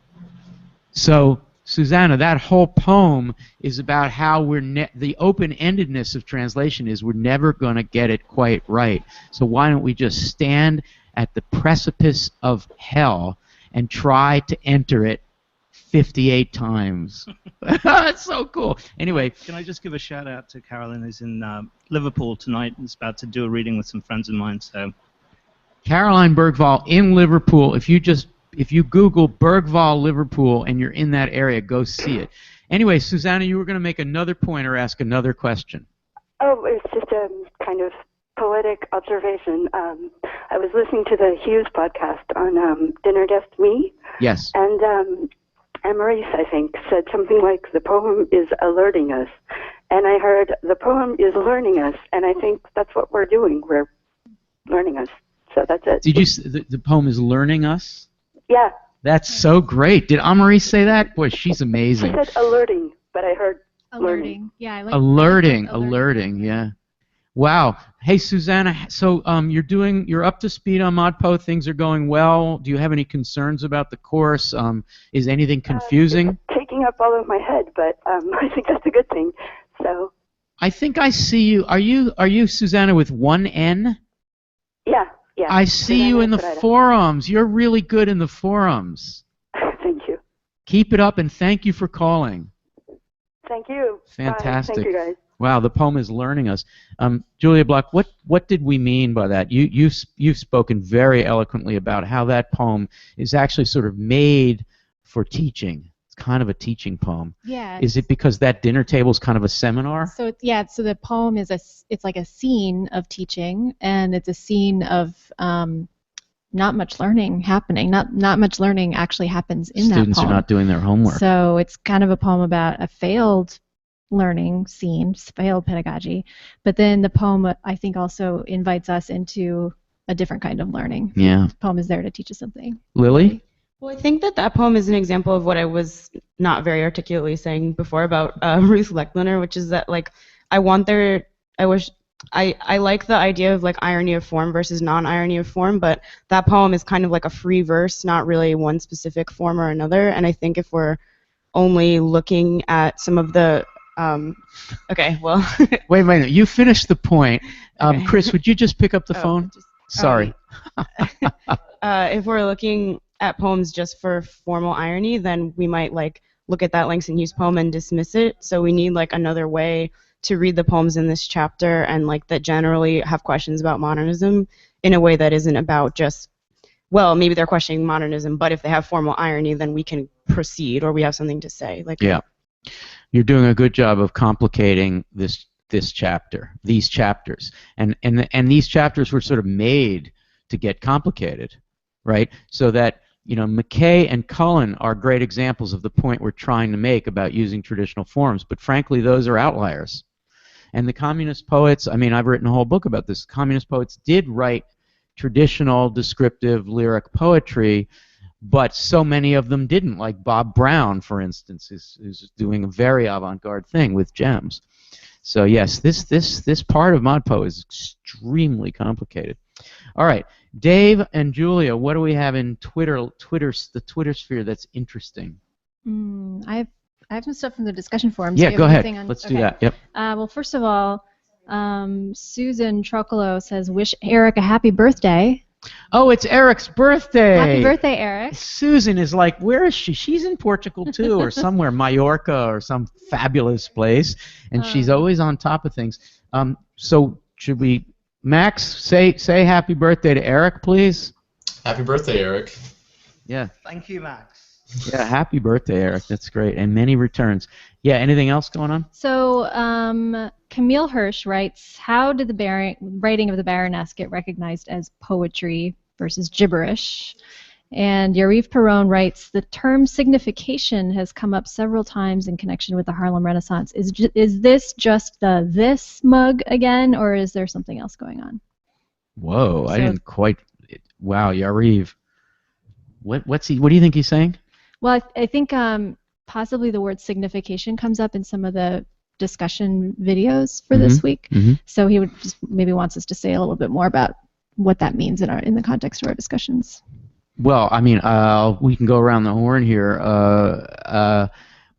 So, Susannah, that whole poem is about how the open-endedness of translation is we're never going to get it quite right. So why don't we just stand at the precipice of hell and try to enter it 58 times. That's so cool. Anyway. Can I just give a shout out to Carolyn, who's in Liverpool tonight and is about to do a reading with some friends of mine. So, Caroline Bergvall in Liverpool. If you Google Bergvall Liverpool and you're in that area, go see it. Anyway, Susannah, you were going to make another point or ask another question. Oh, it's just a kind of poetic observation. I was listening to the Hughes podcast on Dinner Guest Me. Yes. And Maurice, I think, said something like, the poem is alerting us. And I heard, the poem is learning us. And I think that's what we're doing. We're learning us. So that's it. Did you the poem is learning us? Yeah. That's so great. Did Amarie say that? Boy, she's amazing. She said alerting, but I heard Alerting. learning. Yeah, I like Alerting, yeah. Wow. Hey, Susannah, so you're up to speed on ModPo. Things are going well. Do you have any concerns about the course? Is anything confusing? It's taking up all of my head, but I think that's a good thing. So. I think I see you. Are you Susannah with one N? Yeah. Yeah. I see you in the forums. You're really good in the forums. Thank you. Keep it up, and thank you for calling. Thank you. Fantastic. Bye. Thank you, guys. Wow, the poem is learning us. Julia Block, what did we mean by that? You've spoken very eloquently about how that poem is actually sort of made for teaching. It's kind of a teaching poem. Yeah. Is it because that dinner table is kind of a seminar? So so the poem is it's like a scene of teaching, and it's a scene of not much learning happening. Not much learning actually happens in that poem. Students are not doing their homework. So it's kind of a poem about a failed learning scene, failed pedagogy. But then the poem, I think, also invites us into a different kind of learning. Yeah. The poem is there to teach us something. Lily? Well, I think that poem is an example of what I was not very articulately saying before about Ruth Lechliner, which is that, like, I like the idea of, like, irony of form versus non-irony of form, but that poem is kind of like a free verse, not really one specific form or another. And I think if we're only looking at some of the okay, well. Wait a minute. You finished the point. Okay. Chris, would you just pick up the phone? Sorry. If we're looking at poems just for formal irony, then we might, like, look at that Langston Hughes poem and dismiss it. So we need, like, another way to read the poems in this chapter, and, like, that generally have questions about modernism in a way that isn't about just, well, maybe they're questioning modernism, but if they have formal irony, then we can proceed, or we have something to say. Like, yeah. You're doing a good job of complicating these chapters, and these chapters were sort of made to get complicated, right? So that, you know, McKay and Cullen are great examples of the point we're trying to make about using traditional forms, but frankly, those are outliers. And the communist poets, I mean, I've written a whole book about this. Communist poets did write traditional, descriptive, lyric poetry, but so many of them didn't, like Bob Brown, for instance, who's doing a very avant-garde thing with gems. So yes, this part of ModPo is extremely complicated. All right, Dave and Julia, what do we have in the Twitter sphere that's interesting? I have some stuff from the discussion forums. Yeah, go ahead. Let's do that. Yep. Well, first of all, Susan Trocolo says, "Wish Eric a happy birthday." Oh, it's Eric's birthday. Happy birthday, Eric. Susan is like, where is she? She's in Portugal, too, or somewhere, Mallorca or some fabulous place, and she's always on top of things. So should we, Max, say happy birthday to Eric, please? Happy birthday, Eric. Yeah. Thank you, Max. Yeah, happy birthday, Eric. That's great. And many returns. Yeah, anything else going on? So Camille Hirsch writes, how did the writing of the Baroness get recognized as poetry versus gibberish? And Yariv Perron writes, the term signification has come up several times in connection with the Harlem Renaissance. Is this just the this mug again, or is there something else going on? Whoa, I didn't quite... Wow, Yariv. What do you think he's saying? Well, I think possibly the word signification comes up in some of the discussion videos for this week. So he would just maybe wants us to say a little bit more about what that means in the context of our discussions. Well, I mean, we can go around the horn here.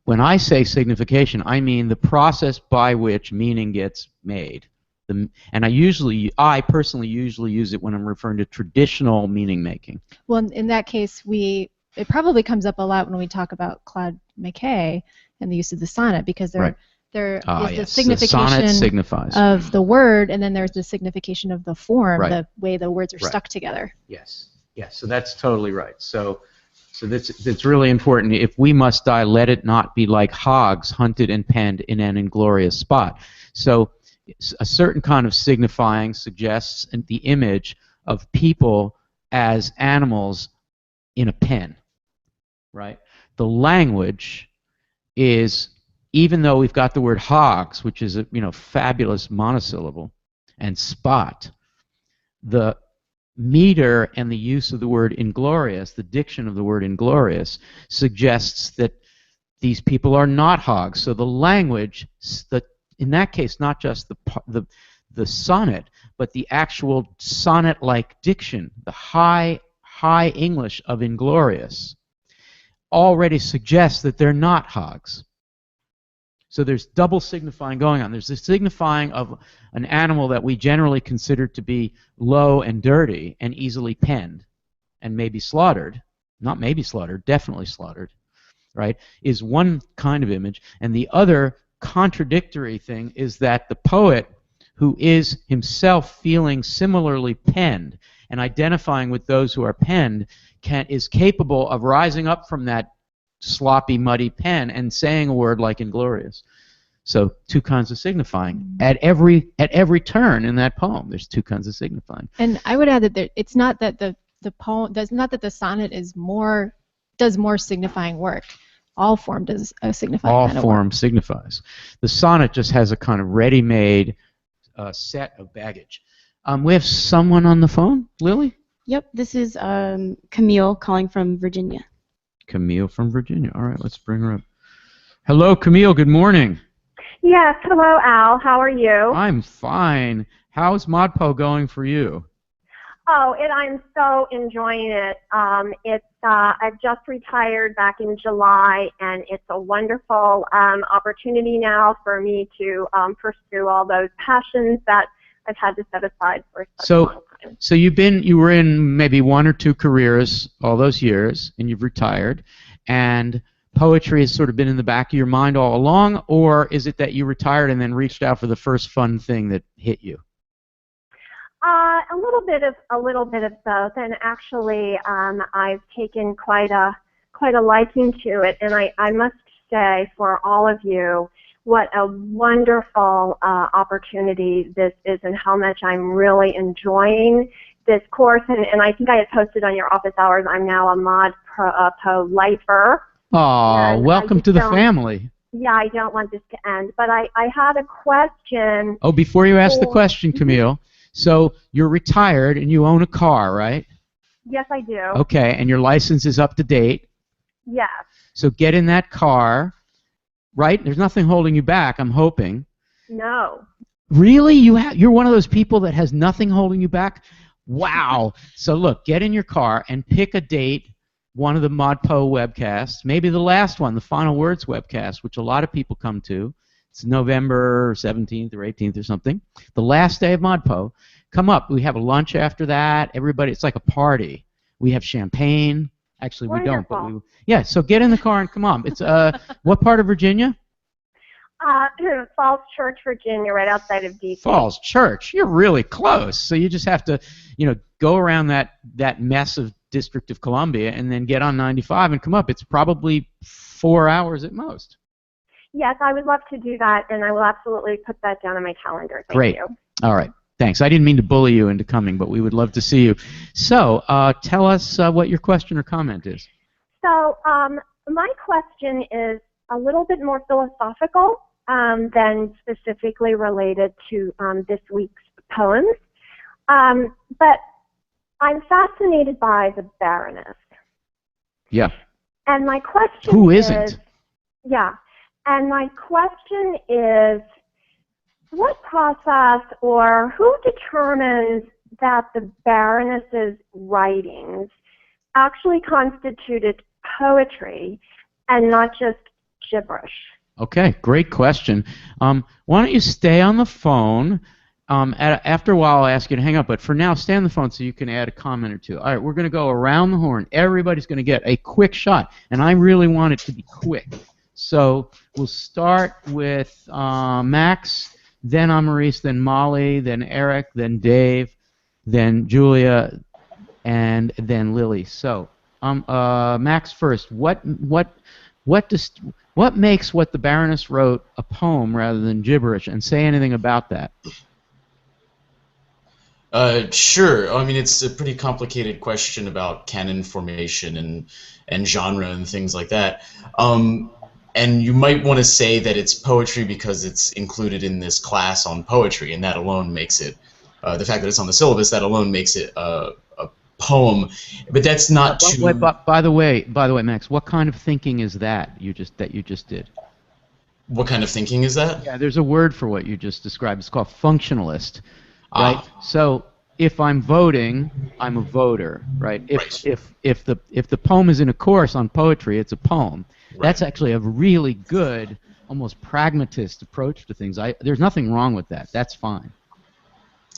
When I say signification, I mean the process by which meaning gets made. And I personally usually use it when I'm referring to traditional meaning making. Well, in that case, it probably comes up a lot when we talk about Claude McKay and the use of the sonnet, because there is the signification of the word, and then there's the signification of the form, the way the words are stuck together. Yes. Yes, so that's totally right. So that's really important. If we must die, let it not be like hogs hunted and penned in an inglorious spot. So a certain kind of signifying suggests the image of people as animals in a pen, right? The language is, even though we've got the word hogs, which is a fabulous monosyllable, and spot, the meter and the use of the word inglorious, the diction of the word inglorious, suggests that these people are not hogs. So the language, in that case, not just the sonnet, but the actual sonnet-like diction, the high English of inglorious, already suggests that they're not hogs. So there's double signifying going on. There's the signifying of an animal that we generally consider to be low and dirty and easily penned and maybe slaughtered, not maybe slaughtered, definitely slaughtered, right, is one kind of image. And the other contradictory thing is that the poet, who is himself feeling similarly penned and identifying with those who are penned, is capable of rising up from that sloppy, muddy pen and saying a word like inglorious. So two kinds of signifying. At every turn in that poem, there's two kinds of signifying. And I would add that it's not that the poem does not that the sonnet does more signifying work. All form does a signifying All kind of form work. signifies. The sonnet just has a kind of ready-made set of baggage. We have someone on the phone, Lily? Yep, this is Camille calling from Virginia. Camille from Virginia. All right, let's bring her up. Hello, Camille. Good morning. Yes. Hello, Al. How are you? I'm fine. How's ModPo going for you? Oh, I'm so enjoying it. I've just retired back in July, and it's a wonderful opportunity now for me to pursue all those passions that I've had to set aside for such a long time. So you were in maybe one or two careers all those years, and you've retired, and poetry has sort of been in the back of your mind all along, or is it that you retired and then reached out for the first fun thing that hit you? A little bit of both, and actually, I've taken quite a liking to it, and I must say, for all of you, what a wonderful opportunity this is, and how much I'm really enjoying this course. And I think I had posted on your office hours, I'm now a ModPo lifer. Oh, welcome to the family. Yeah, I don't want this to end, but I had a question. Oh, before you ask the question, Camille, so you're retired and you own a car, right? Yes, I do. Okay, and your license is up to date? Yes. So get in that car, right? There's nothing holding you back, I'm hoping. No. Really? You're one of those people that has nothing holding you back? Wow. So look, get in your car and pick a date, one of the ModPo webcasts, maybe the last one, the Final Words webcast, which a lot of people come to. It's November 17th or 18th or something. The last day of ModPo. Come up. We have a lunch after that. Everybody, it's like a party. We have champagne. Actually, we don't. But yeah, so get in the car and come on. It's what part of Virginia? Falls Church, Virginia, right outside of D.C. Falls Church. You're really close. So you just have to, go around that mess of District of Columbia and then get on 95 and come up. It's probably 4 hours at most. Yes, I would love to do that, and I will absolutely put that down on my calendar. Thank Great. you. All right. Thanks. I didn't mean to bully you into coming, but we would love to see you. So tell us what your question or comment is. So my question is a little bit more philosophical than specifically related to this week's poems. But I'm fascinated by the Baroness. Yeah. And my question Who is... isn't? Yeah. And my question is, what process or who determines that the Baroness's writings actually constituted poetry and not just gibberish? Okay, great question. Why don't you stay on the phone? After a while, I'll ask you to hang up, but for now, stay on the phone so you can add a comment or two. All right, we're going to go around the horn. Everybody's going to get a quick shot, and I really want it to be quick. So we'll start with Max, then Amaris, then Molly, then Eric, then Dave, then Julia, and then Lily. So Max first. What makes what the Baroness wrote a poem rather than gibberish? And say anything about that. Sure. I mean, it's a pretty complicated question about canon formation and genre and things like that. And you might want to say that it's poetry because it's included in this class on poetry, and that alone makes it, the fact that it's on the syllabus, that alone makes it a poem. But that's not too... By the way, Max, what kind of thinking is that you just did? What kind of thinking is that? Yeah, there's a word for what you just described. It's called functionalist, right? So if I'm voting, I'm a voter, right? If the poem is in a course on poetry, it's a poem. Right. That's actually a really good, almost pragmatist approach to things. There's nothing wrong with that. That's fine.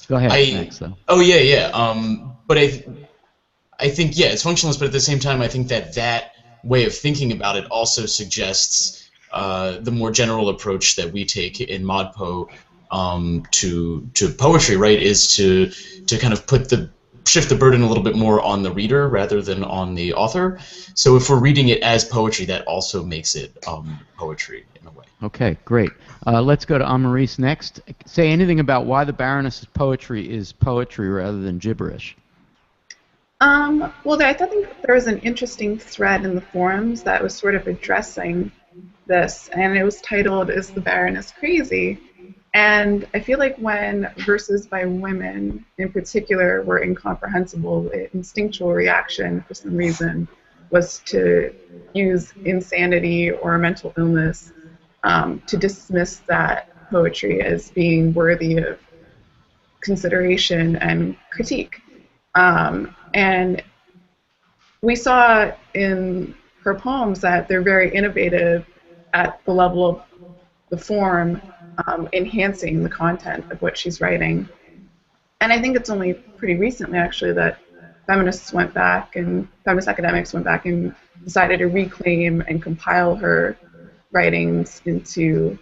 Go ahead, Max, though. Oh, yeah. But I think, yeah, it's functionalist, but at the same time, I think that way of thinking about it also suggests the more general approach that we take in ModPo to poetry, right, is to kind of shift the burden a little bit more on the reader rather than on the author. So if we're reading it as poetry, that also makes it poetry in a way. Okay, great. Let's go to Amaris next. Say anything about why the Baroness's poetry is poetry rather than gibberish. Well, I think there was an interesting thread in the forums that was sort of addressing this, and it was titled, "Is the Baroness Crazy?" And I feel like when verses by women in particular were incomprehensible, the instinctual reaction for some reason was to use insanity or mental illness to dismiss that poetry as being worthy of consideration and critique. And we saw in her poems that they're very innovative at the level of the form, enhancing the content of what she's writing. And I think it's only pretty recently, actually, that feminist academics went back and decided to reclaim and compile her writings into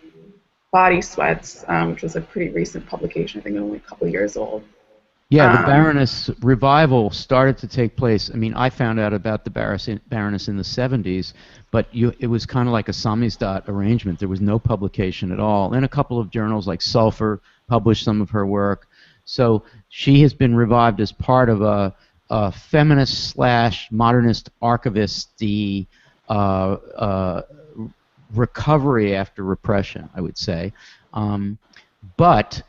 Body Sweats, which was a pretty recent publication, I think only a couple of years old. Yeah, the Baroness revival started to take place. I mean, I found out about the Baroness in the 70s, but it was kind of like a samizdat arrangement. There was no publication at all. Then a couple of journals like Sulfur published some of her work. So she has been revived as part of a feminist/modernist archivist recovery after repression, I would say. But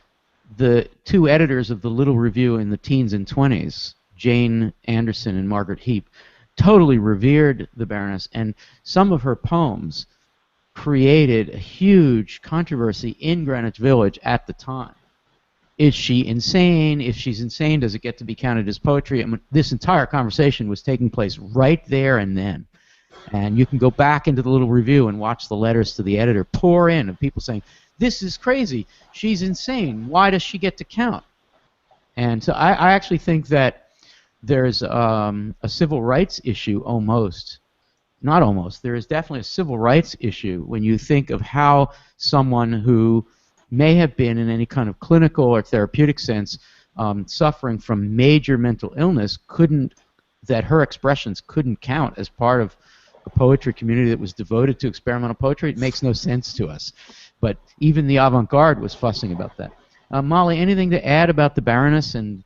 the two editors of the Little Review in the teens and 20s, Jane Anderson and Margaret Heap, totally revered the Baroness, and some of her poems created a huge controversy in Greenwich Village at the time. Is she insane? If she's insane, does it get to be counted as poetry? And this entire conversation was taking place right there and then. And you can go back into the Little Review and watch the letters to the editor pour in of people saying, "This is crazy. She's insane. Why does she get to count?" And so I actually think that there's a civil rights issue almost. Not almost. There is definitely a civil rights issue when you think of how someone who may have been in any kind of clinical or therapeutic sense suffering from major mental illness couldn't that her expressions couldn't count as part of a poetry community that was devoted to experimental poetry, it makes no sense to us. But even the avant-garde was fussing about that. Molly, anything to add about the Baroness and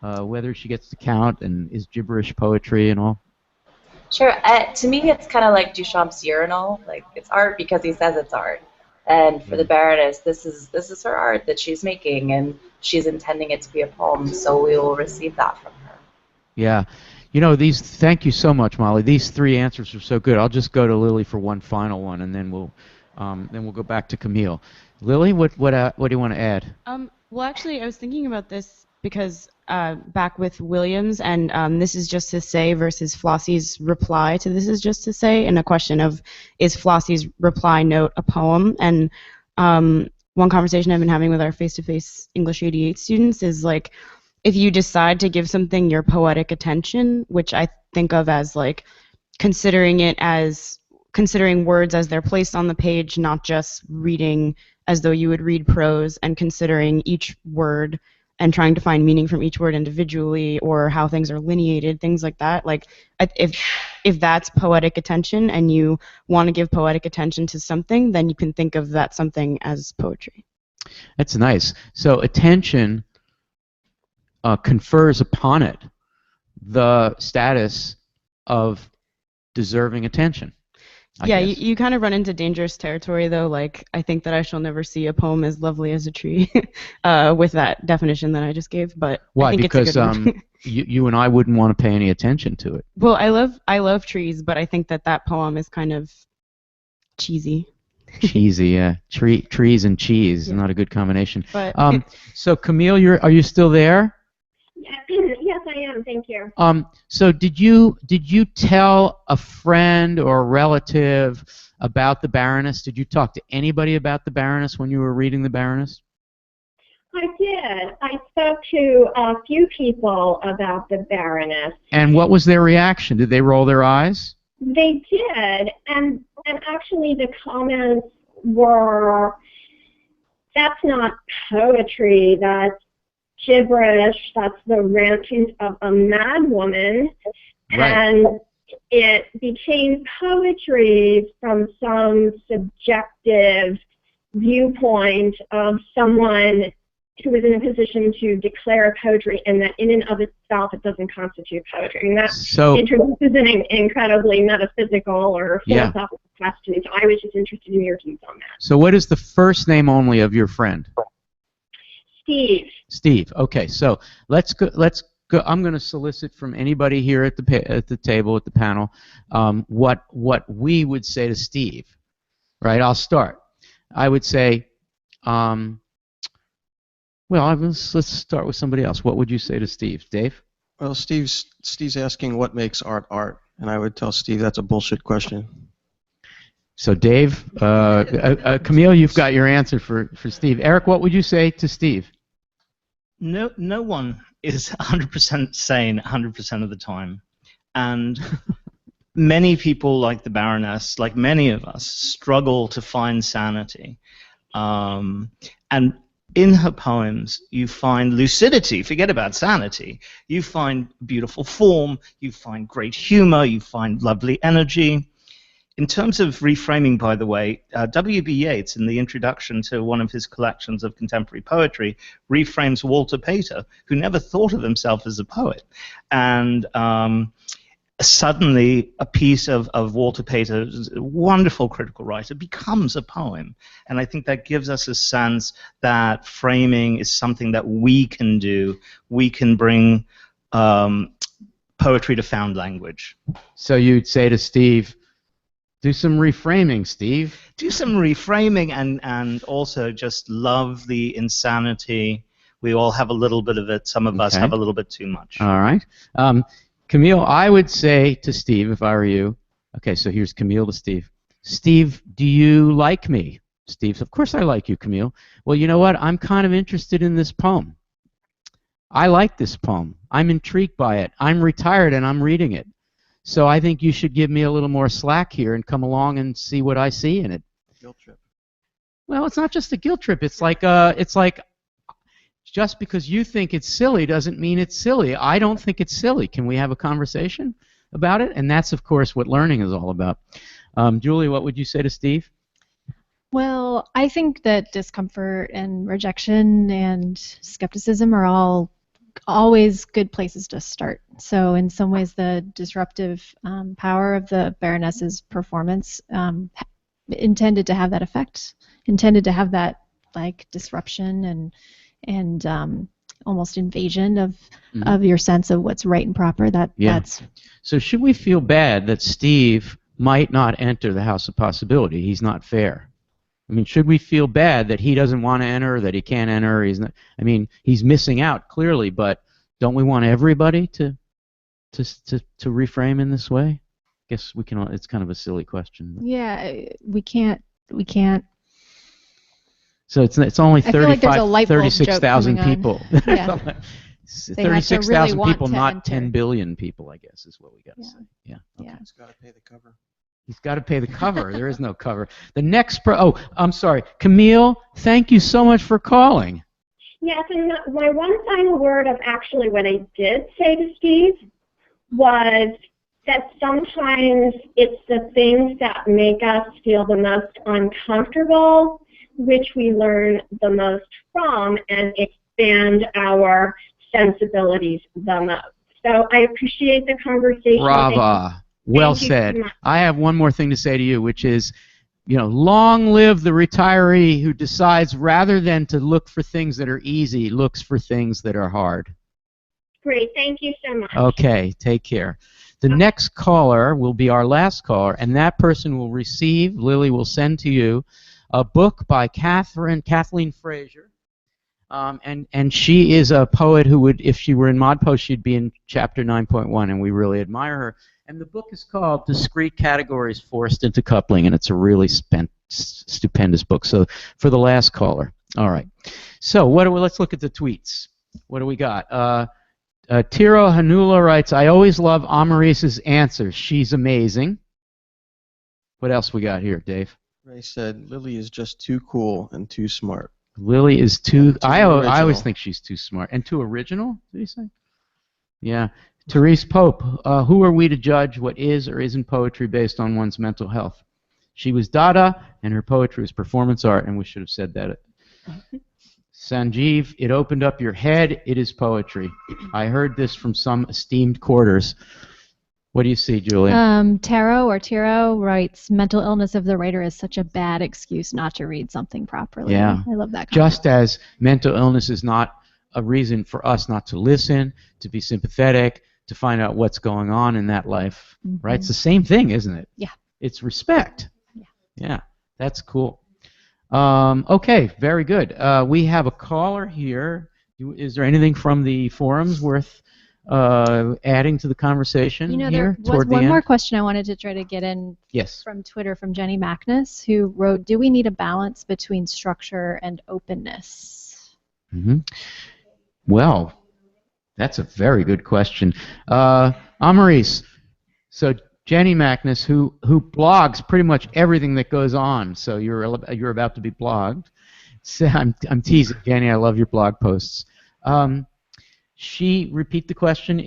whether she gets to count and is gibberish poetry and all? Sure. To me, it's kind of like Duchamp's urinal. Like, it's art because he says it's art. And for the Baroness, this is her art that she's making, and she's intending it to be a poem, so we will receive that from her. Yeah. You know, thank you so much, Molly. These three answers are so good. I'll just go to Lily for one final one, and then we'll go back to Camille. Lily, what do you want to add? Well, actually, I was thinking about this because back with Williams and This Is Just to Say versus Flossie's reply to This Is Just to Say, and a question of, is Flossie's reply note a poem? And one conversation I've been having with our face-to-face English 88 students is, like, if you decide to give something your poetic attention, which I think of as, like, considering words as they're placed on the page, not just reading as though you would read prose, and considering each word and trying to find meaning from each word individually, or how things are lineated, things like that. Like, if that's poetic attention and you want to give poetic attention to something, then you can think of that something as poetry. That's nice. So attention confers upon it the status of deserving attention. Yeah, you kind of run into dangerous territory, though. Like, I think that I shall never see a poem as lovely as a tree, with that definition that I just gave. But why? I think Because it's a good one. you and I wouldn't want to pay any attention to it. Well, I love trees, but I think that poem is kind of cheesy. Cheesy, yeah. Trees and cheese, yeah. Not a good combination. But so Camille, are you still there? Yes, I am. Thank you. So did you tell a friend or a relative about the Baroness? Did you talk to anybody about the Baroness when you were reading the Baroness? I did. I spoke to a few people about the Baroness. And what was their reaction? Did they roll their eyes? They did, and actually the comments were, "That's not poetry. That's gibberish. That's the ranting of a mad woman," right. And it became poetry from some subjective viewpoint of someone who was in a position to declare poetry, and that in and of itself it doesn't constitute poetry. And that introduces an incredibly metaphysical or philosophical question. So I was just interested in your views on that. So what is the first name only of your friend? Steve. Steve. Okay, so let's go. I'm going to solicit from anybody here at the table, at the panel, what we would say to Steve. Right. I'll start. I would say, well, let's start with somebody else. What would you say to Steve? Dave? Well, Steve's asking what makes art art, and I would tell Steve that's a bullshit question. So Dave, Camille, you've got your answer for Steve. Eric, what would you say to Steve? No one is 100% sane 100% of the time, and many people, like the Baroness, like many of us, struggle to find sanity. And in her poems, you find lucidity. Forget about sanity. You find beautiful form. You find great humor. You find lovely energy. In terms of reframing, by the way, W.B. Yeats, in the introduction to one of his collections of contemporary poetry, reframes Walter Pater, who never thought of himself as a poet. And suddenly, a piece of Walter Pater, a wonderful critical writer, becomes a poem. And I think that gives us a sense that framing is something that we can do. We can bring poetry to found language. So you'd say to Steve, do some reframing, Steve. Do some reframing, and also just love the insanity. We all have a little bit of it. Some of us have a little bit too much. All right. Camille, I would say to Steve, if I were you, okay, so here's Camille to Steve. Steve, do you like me? Steve, of course I like you, Camille. Well, you know what? I'm kind of interested in this poem. I like this poem. I'm intrigued by it. I'm retired and I'm reading it. So I think you should give me a little more slack here and come along and see what I see in it. Guilt trip. Well, it's not just a guilt trip. It's like just because you think it's silly doesn't mean it's silly. I don't think it's silly. Can we have a conversation about it? And that's, of course, what learning is all about. Julie, what would you say to Steve? Well, I think that discomfort and rejection and skepticism are all always good places to start. So in some ways, the disruptive power of the Baroness's performance intended to have that effect, intended to have that like disruption and almost invasion of your sense of what's right and proper. That's So should we feel bad that Steve might not enter the House of Possibility? He's not fair. I mean, should we feel bad that he doesn't want to enter, that he can't enter? He's not. I mean, he's missing out clearly, but don't we want everybody to reframe in this way? I guess we can. It's kind of a silly question. Yeah, we can't. So it's only 36,000 people. Yeah. 36,000 people, not 10 billion people, I guess, is what we got to say. Yeah. Okay. Yeah. He's got to pay the cover. He's got to pay the cover. There is no cover. The next I'm sorry. Camille, thank you so much for calling. Yes, and my one final word of actually what I did say to Steve was that sometimes it's the things that make us feel the most uncomfortable which we learn the most from and expand our sensibilities the most. So I appreciate the conversation. Brava. Well said. I have one more thing to say to you, which is, long live the retiree who decides rather than to look for things that are easy, looks for things that are hard. Great. Thank you so much. Okay. Take care. The next caller will be our last caller, and that person will receive, Lily will send to you, a book by Kathleen Fraser. And she is a poet who would, if she were in ModPo, she'd be in chapter 9.1, and we really admire her. And the book is called Discrete Categories Forced into Coupling, and it's a really stupendous book. So for the last caller. All right. So let's look at the tweets. What do we got? Tiro Hanula writes, I always love Amaris's answers. She's amazing. What else we got here, Dave? Ray said, Lily is just too cool and too smart. Lily is too I always original. think she's too smart. And too original, did he say? Yeah. Therese Pope, who are we to judge what is or isn't poetry based on one's mental health? She was Dada, and her poetry was performance art, and we should have said that. Sanjeev, it opened up your head, it is poetry. I heard this from some esteemed quarters. What do you see, Julie? Tiro writes, mental illness of the writer is such a bad excuse not to read something properly. Yeah. I love that comment. Just as mental illness is not a reason for us not to listen, to be sympathetic, to find out what's going on in that life, right? It's the same thing, isn't it? Yeah. It's respect. Yeah, that's cool. Okay, very good. We have a caller here. Is there anything from the forums worth adding to the conversation here there was toward the one end? more question I wanted to try to get in from Twitter from Jenny Magnus, who wrote, do we need a balance between structure and openness? Well, that's a very good question. Amaris, so Jenny Magnus, who blogs pretty much everything that goes on, so you're about to be blogged. So I'm teasing, Jenny. I love your blog posts. Repeat the question,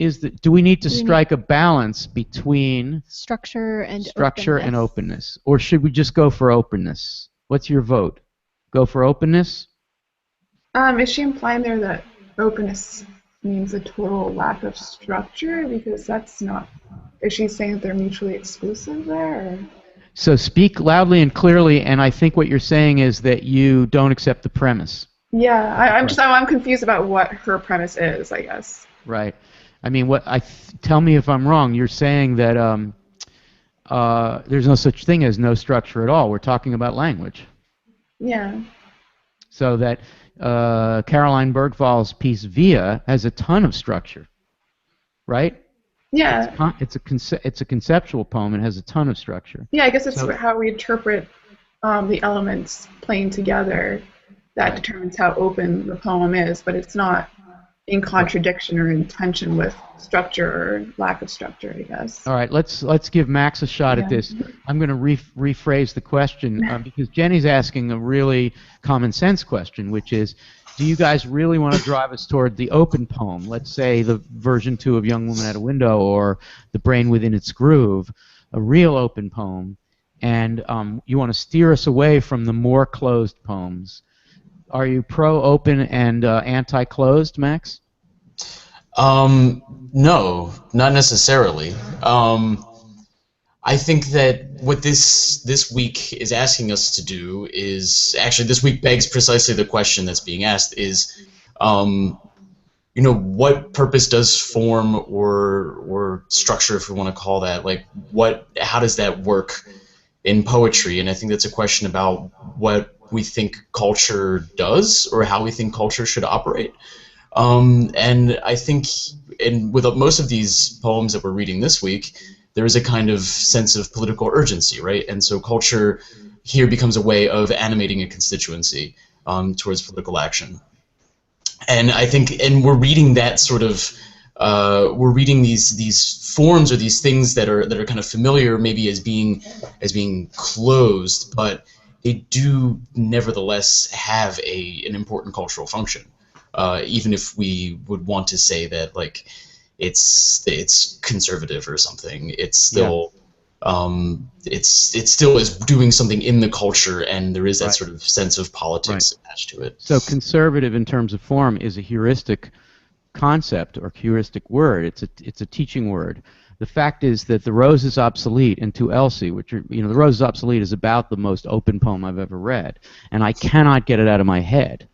do we need to strike a balance between structure and openness, or should we just go for openness? What's your vote? Go for openness? Is she implying there that openness means a total lack of structure? Because that's not... Is she saying that they're mutually exclusive there? Or? So speak loudly and clearly, and I think what you're saying is that you don't accept the premise. Yeah, I'm confused about what her premise is, I guess. Right. I mean, tell me if I'm wrong. You're saying that there's no such thing as no structure at all. We're talking about language. Yeah. So that Caroline Bergfall's piece Via has a ton of structure, right? Yeah. It's a conceptual poem. It has a ton of structure. Yeah, I guess it's how we interpret the elements playing together that determines how open the poem is, but it's not in contradiction or in tension with structure or lack of structure, I guess. All right, let's give Max a shot at this. I'm going to rephrase the question because Jenny's asking a really common sense question, which is, do you guys really want to drive us toward the open poem? Let's say the version 2 of Young Woman at a Window or The Brain Within Its Groove, a real open poem, and you want to steer us away from the more closed poems. Are you pro-open and anti-closed, Max? No, not necessarily. I think that what this week is asking us to do is actually this week begs precisely the question that's being asked: is what purpose does form or structure, if we want to call that, like how does that work in poetry? And I think that's a question about what we think culture does or how we think culture should operate. And I think with most of these poems that we're reading this week, there is a kind of sense of political urgency, right? And so culture here becomes a way of animating a constituency towards political action. And I think, and we're reading that sort of, we're reading these forms or these things that are kind of familiar, maybe as being closed, but they do nevertheless have an important cultural function. Even if we would want to say that like it's conservative or something, it's still it still is doing something in the culture, and there is that sort of sense of politics attached to it. So conservative in terms of form is a heuristic concept or heuristic word. It's a teaching word. The fact is that The Rose is Obsolete and To Elsie, which are, The Rose is Obsolete is about the most open poem I've ever read, and I cannot get it out of my head,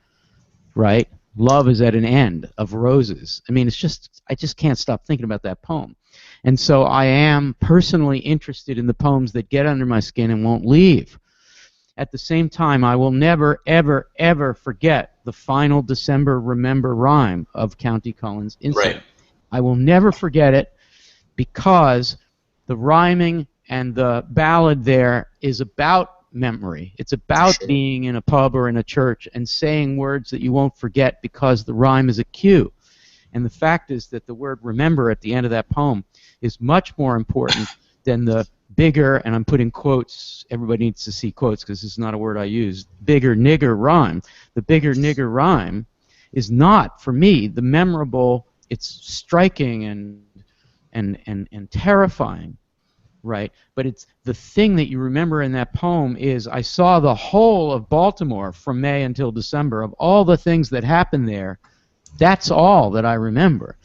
right? Love is at an end of roses. I mean, I just can't stop thinking about that poem. And so I am personally interested in the poems that get under my skin and won't leave. At the same time, I will never, ever, ever forget the final December Remember rhyme of County Cullen's Incident. Right. I will never forget it because the rhyming and the ballad there is about memory. It's about being in a pub or in a church and saying words that you won't forget because the rhyme is a cue. And the fact is that the word remember at the end of that poem is much more important than the bigger, and I'm putting quotes, everybody needs to see quotes because this is not a word I use, bigger nigger rhyme. The bigger nigger rhyme is not, for me, the memorable, it's striking and terrifying. Right, but it's the thing that you remember in that poem is I saw the whole of Baltimore from May until December of all the things that happened there. That's all that I remember.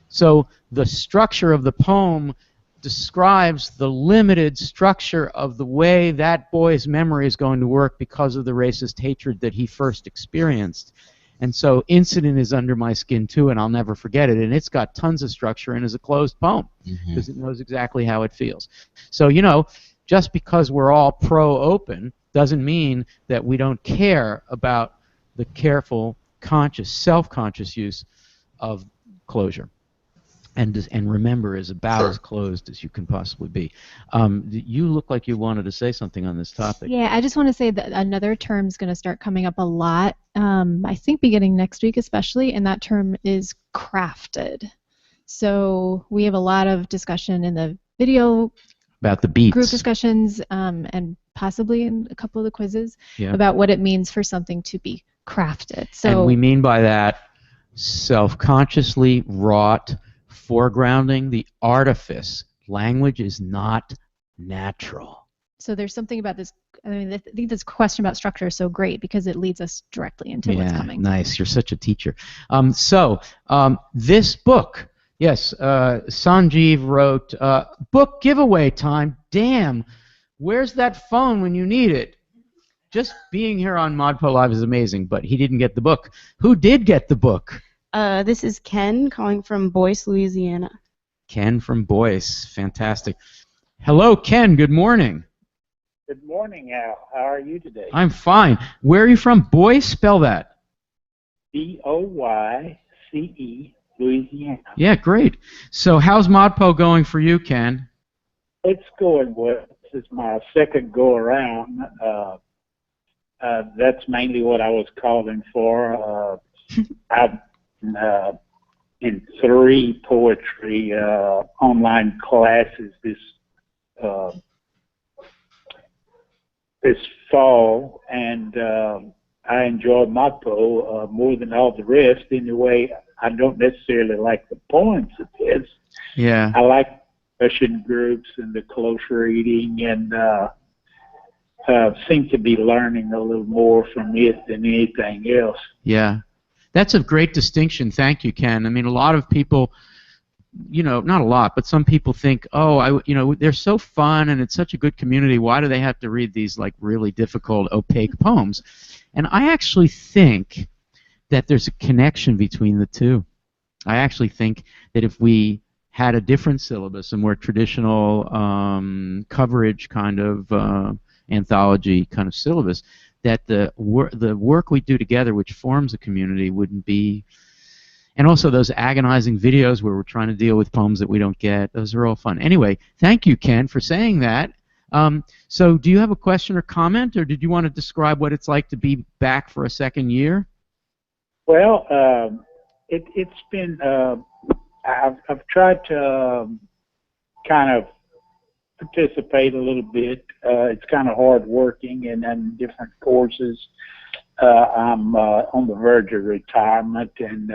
So the structure of the poem describes the limited structure of the way that boy's memory is going to work because of the racist hatred that he first experienced. And so Incident is under my skin too, and I'll never forget it. And it's got tons of structure and is a closed poem because it knows exactly how it feels. So, just because we're all pro-open doesn't mean that we don't care about the careful, conscious, self-conscious use of closure. And remember is about as closed as you can possibly be. You look like you wanted to say something on this topic. Yeah, I just want to say that another term is going to start coming up a lot, I think beginning next week especially, and that term is crafted. So we have a lot of discussion in the video about the beats. Group discussions and possibly in a couple of the quizzes about what it means for something to be crafted. So, and we mean by that self-consciously wrought, foregrounding the artifice. Language is not natural. So there's something about this. I mean, I think this question about structure is so great because it leads us directly into what's coming. Nice. You're such a teacher. This book, yes, Sanjeev wrote, book giveaway time. Damn, where's that phone when you need it? Just being here on ModPo Live is amazing, but he didn't get the book. Who did get the book? This is Ken calling from Boyce, Louisiana. Ken from Boyce. Fantastic. Hello, Ken. Good morning. Good morning, Al. How are you today? I'm fine. Where are you from? Boyce? Spell that. B-O-Y-C-E, Louisiana. Yeah, great. So how's ModPo going for you, Ken? It's going well. This is my second go-around. That's mainly what I was calling for. in 3 poetry online classes this fall, and I enjoy ModPo more than all the rest. Anyway, I don't necessarily like the poems of his. Yeah. I like discussion groups and the close reading, and seem to be learning a little more from it than anything else. Yeah. That's a great distinction. Thank you, Ken. I mean, a lot of people, you know, not a lot, but some people think, oh, they're so fun and it's such a good community. Why do they have to read these like really difficult, opaque poems? And I actually think that there's a connection between the two. I actually think that if we had a different syllabus, a more traditional coverage kind of anthology kind of syllabus, that the work we do together, which forms a community, wouldn't be. And also those agonizing videos where we're trying to deal with poems that we don't get, those are all fun. Anyway, thank you, Ken, for saying that. So do you have a question or comment, or did you want to describe what it's like to be back for a second year? Well, it's been, I've tried to kind of participate a little bit. It's kind of hard working and different courses. I'm on the verge of retirement, and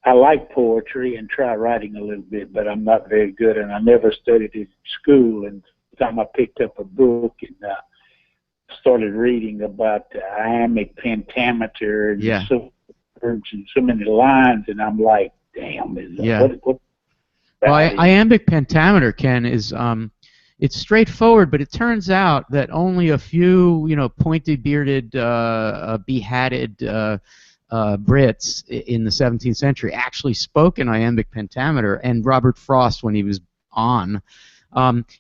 I like poetry and try writing a little bit, but I'm not very good, and I never studied it in school. And time I picked up a book and started reading about iambic pentameter and so words and so many lines, and I'm like, damn, what well, iambic pentameter, Ken, is it's straightforward, but it turns out that only a few, pointy-bearded, behatted Brits in the 17th century actually spoke in iambic pentameter, and Robert Frost, when he was on,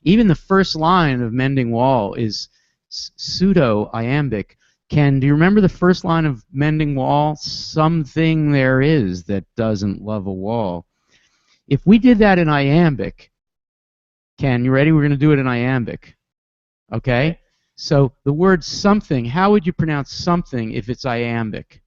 even the first line of Mending Wall is pseudo-iambic. Ken, do you remember the first line of Mending Wall? Something there is that doesn't love a wall. If we did that in iambic, Ken, you ready? We're going to do it in iambic. Okay? So the word something, how would you pronounce something if it's iambic?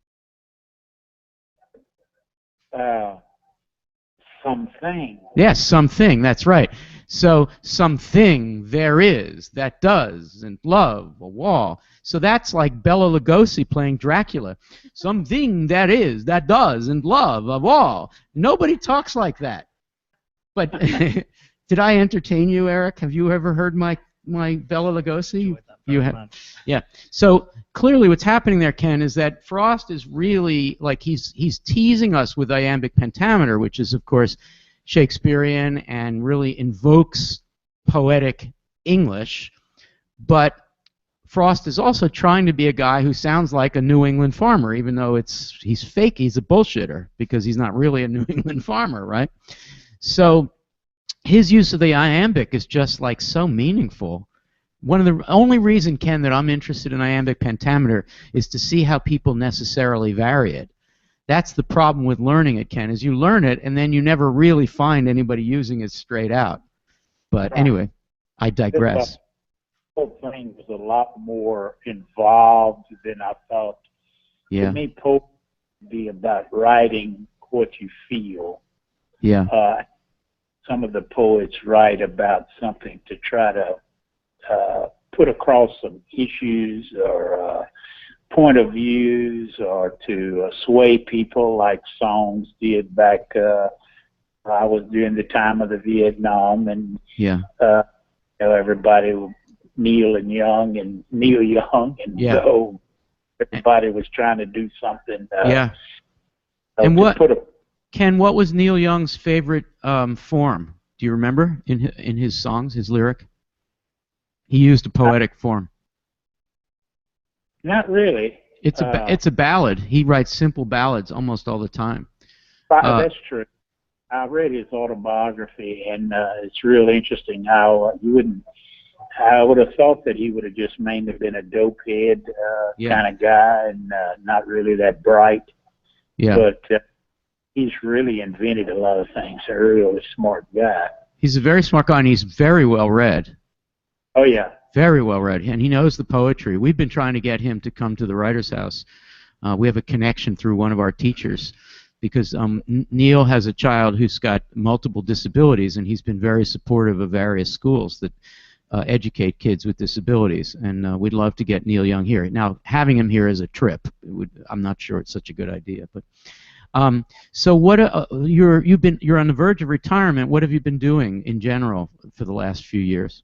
Something. Yes, something, that's right. So something there is that doesn't love a wall. So that's like Bela Lugosi playing Dracula. Something that is that doesn't love a wall. Nobody talks like that. But did I entertain you, Eric? Have you ever heard my Bela Lugosi? You have. Yeah. So clearly, what's happening there, Ken, is that Frost is really like he's teasing us with iambic pentameter, which is of course Shakespearean and really invokes poetic English. But Frost is also trying to be a guy who sounds like a New England farmer, even though he's fake. He's a bullshitter because he's not really a New England farmer, right? So his use of the iambic is just like so meaningful. One of the only reason, Ken, that I'm interested in iambic pentameter is to see how people necessarily vary it. That's the problem with learning it, Ken, is you learn it and then you never really find anybody using it straight out. But anyway, I digress. The whole thing was a lot more involved than I thought. Yeah. To me, poetry would be about writing what you feel. Yeah. Some of the poets write about something to try to put across some issues or point of views, or to sway people, like songs did back. I was during the time of the Vietnam, and everybody, Neil Young, and so everybody was trying to do something. And Ken, what was Neil Young's favorite form? Do you remember in his songs, his lyric? He used a poetic form. Not really. It's a ballad. He writes simple ballads almost all the time. That's true. I read his autobiography, and it's real interesting how I would have thought that he would have just mainly been a dopehead kind of guy, and not really that bright. Yeah. But he's really invented a lot of things. A really smart guy. He's a very smart guy, and he's very well read. Oh, yeah. Very well read, and he knows the poetry. We've been trying to get him to come to the Writers' House. We have a connection through one of our teachers because Neil has a child who's got multiple disabilities, and he's been very supportive of various schools that educate kids with disabilities, and we'd love to get Neil Young here. Now, having him here is a trip. I'm not sure it's such a good idea, but so what? You're on the verge of retirement. What have you been doing in general for the last few years?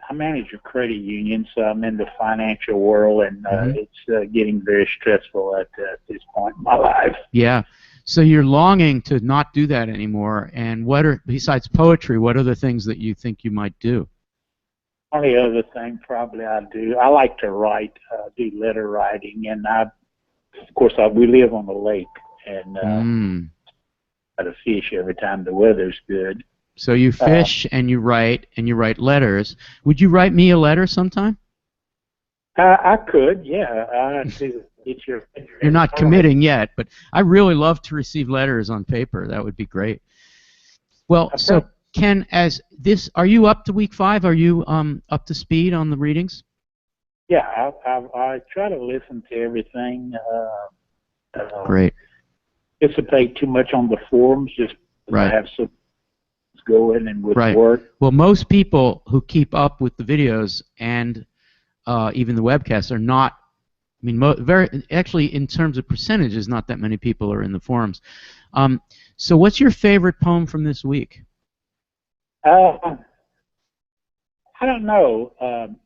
I manage a credit union, so I'm in the financial world, and it's getting very stressful at this point in my life. Yeah. So you're longing to not do that anymore. And what are, besides poetry, what are the things that you think you might do? Only other thing probably I do, I like to write, do letter writing, and we live on the lake, and I to fish every time the weather's good. So you fish and you write letters. Would you write me a letter sometime? I could, yeah. You're not committing yet, but I really love to receive letters on paper. That would be great. Well, okay. So Ken, are you up to week 5? Are you up to speed on the readings? Yeah, I try to listen to everything. Great. Participate too much on the forums, just right. I have some going and with right. work. Well, most people who keep up with the videos and even the webcasts are not. I mean, actually, in terms of percentages, not that many people are in the forums. So, what's your favorite poem from this week? I don't know.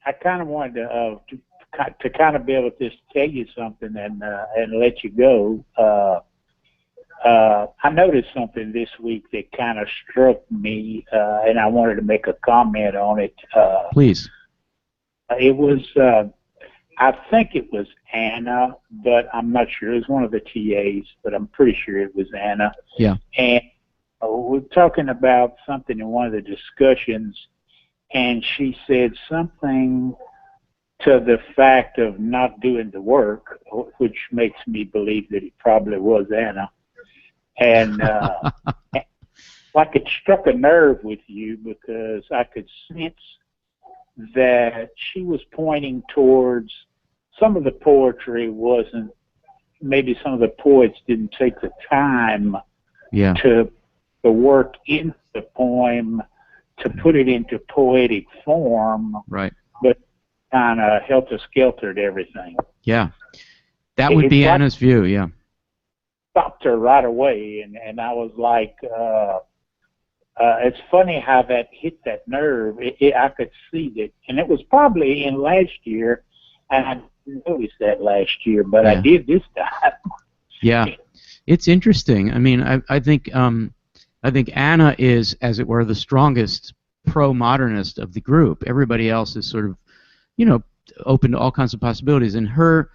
I kind of wanted to kind of be able to just tell you something and let you go. I noticed something this week that kind of struck me, and I wanted to make a comment on it. Please. It was, I think it was Anna, but I'm not sure. It was one of the TAs, but I'm pretty sure it was Anna. Yeah. And we're talking about something in one of the discussions, and she said something to the fact of not doing the work, which makes me believe that it probably was Anna. And like it struck a nerve with you, because I could sense that she was pointing towards some of the poetry wasn't, maybe some of the poets didn't take the time to work into the poem, to put it into poetic form, right? But kind of helter-skeltered everything. Yeah, that would be Anna's view, yeah. Stopped her right away, and I was like, it's funny how that hit that nerve. I could see that, and it was probably in last year, and I didn't notice that last year, but I did this time. Yeah, it's interesting. I mean, I think Anna is, as it were, the strongest pro-modernist of the group. Everybody else is sort of, open to all kinds of possibilities, and her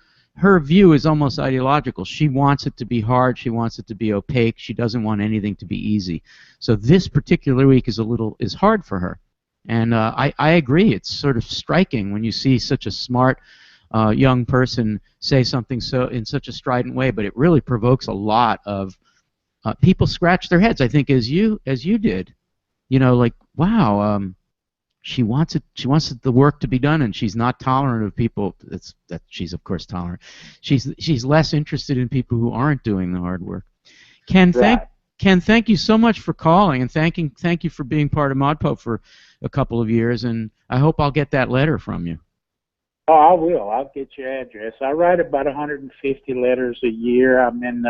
view is almost ideological. She wants it to be hard. She wants it to be opaque. She doesn't want anything to be easy. So this particular week is hard for her, and I agree. It's sort of striking when you see such a smart young person say something in such a strident way, but it really provokes a lot of people scratch their heads. I think as you did, like, wow. She wants the work to be done, and she's not tolerant of people. That she's of course tolerant. She's less interested in people who aren't doing the hard work. Ken, thank you so much for calling, and thank you for being part of ModPo for a couple of years. And I hope I'll get that letter from you. Oh, I will. I'll get your address. I write about 150 letters a year. I'm in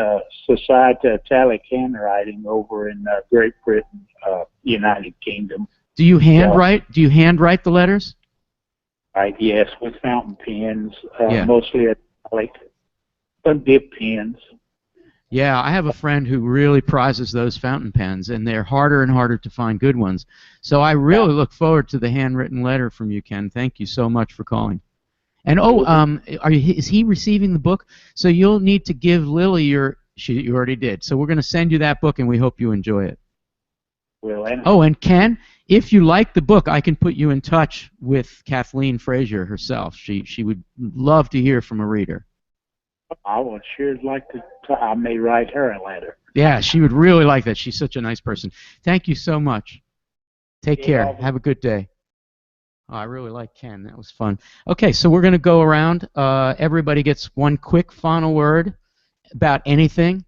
Society of Italic Handwriting over in Great Britain, United Kingdom. Do you handwrite? Do you handwrite the letters? Right. Yes, with fountain pens, mostly like some dip pens. Yeah, I have a friend who really prizes those fountain pens, and they're harder and harder to find good ones. So I really look forward to the handwritten letter from you, Ken. Thank you so much for calling. And is he receiving the book? So you'll need to give Lily you already did. So we're going to send you that book, and we hope you enjoy it. Well, and Ken, if you like the book, I can put you in touch with Kathleen Frazier herself. She would love to hear from a reader. I would sure like to. I may write her a letter. Yeah, she would really like that. She's such a nice person. Thank you so much. Take care. Have a good day. Oh, I really like Ken. That was fun. Okay, so we're going to go around. Everybody gets one quick final word about anything.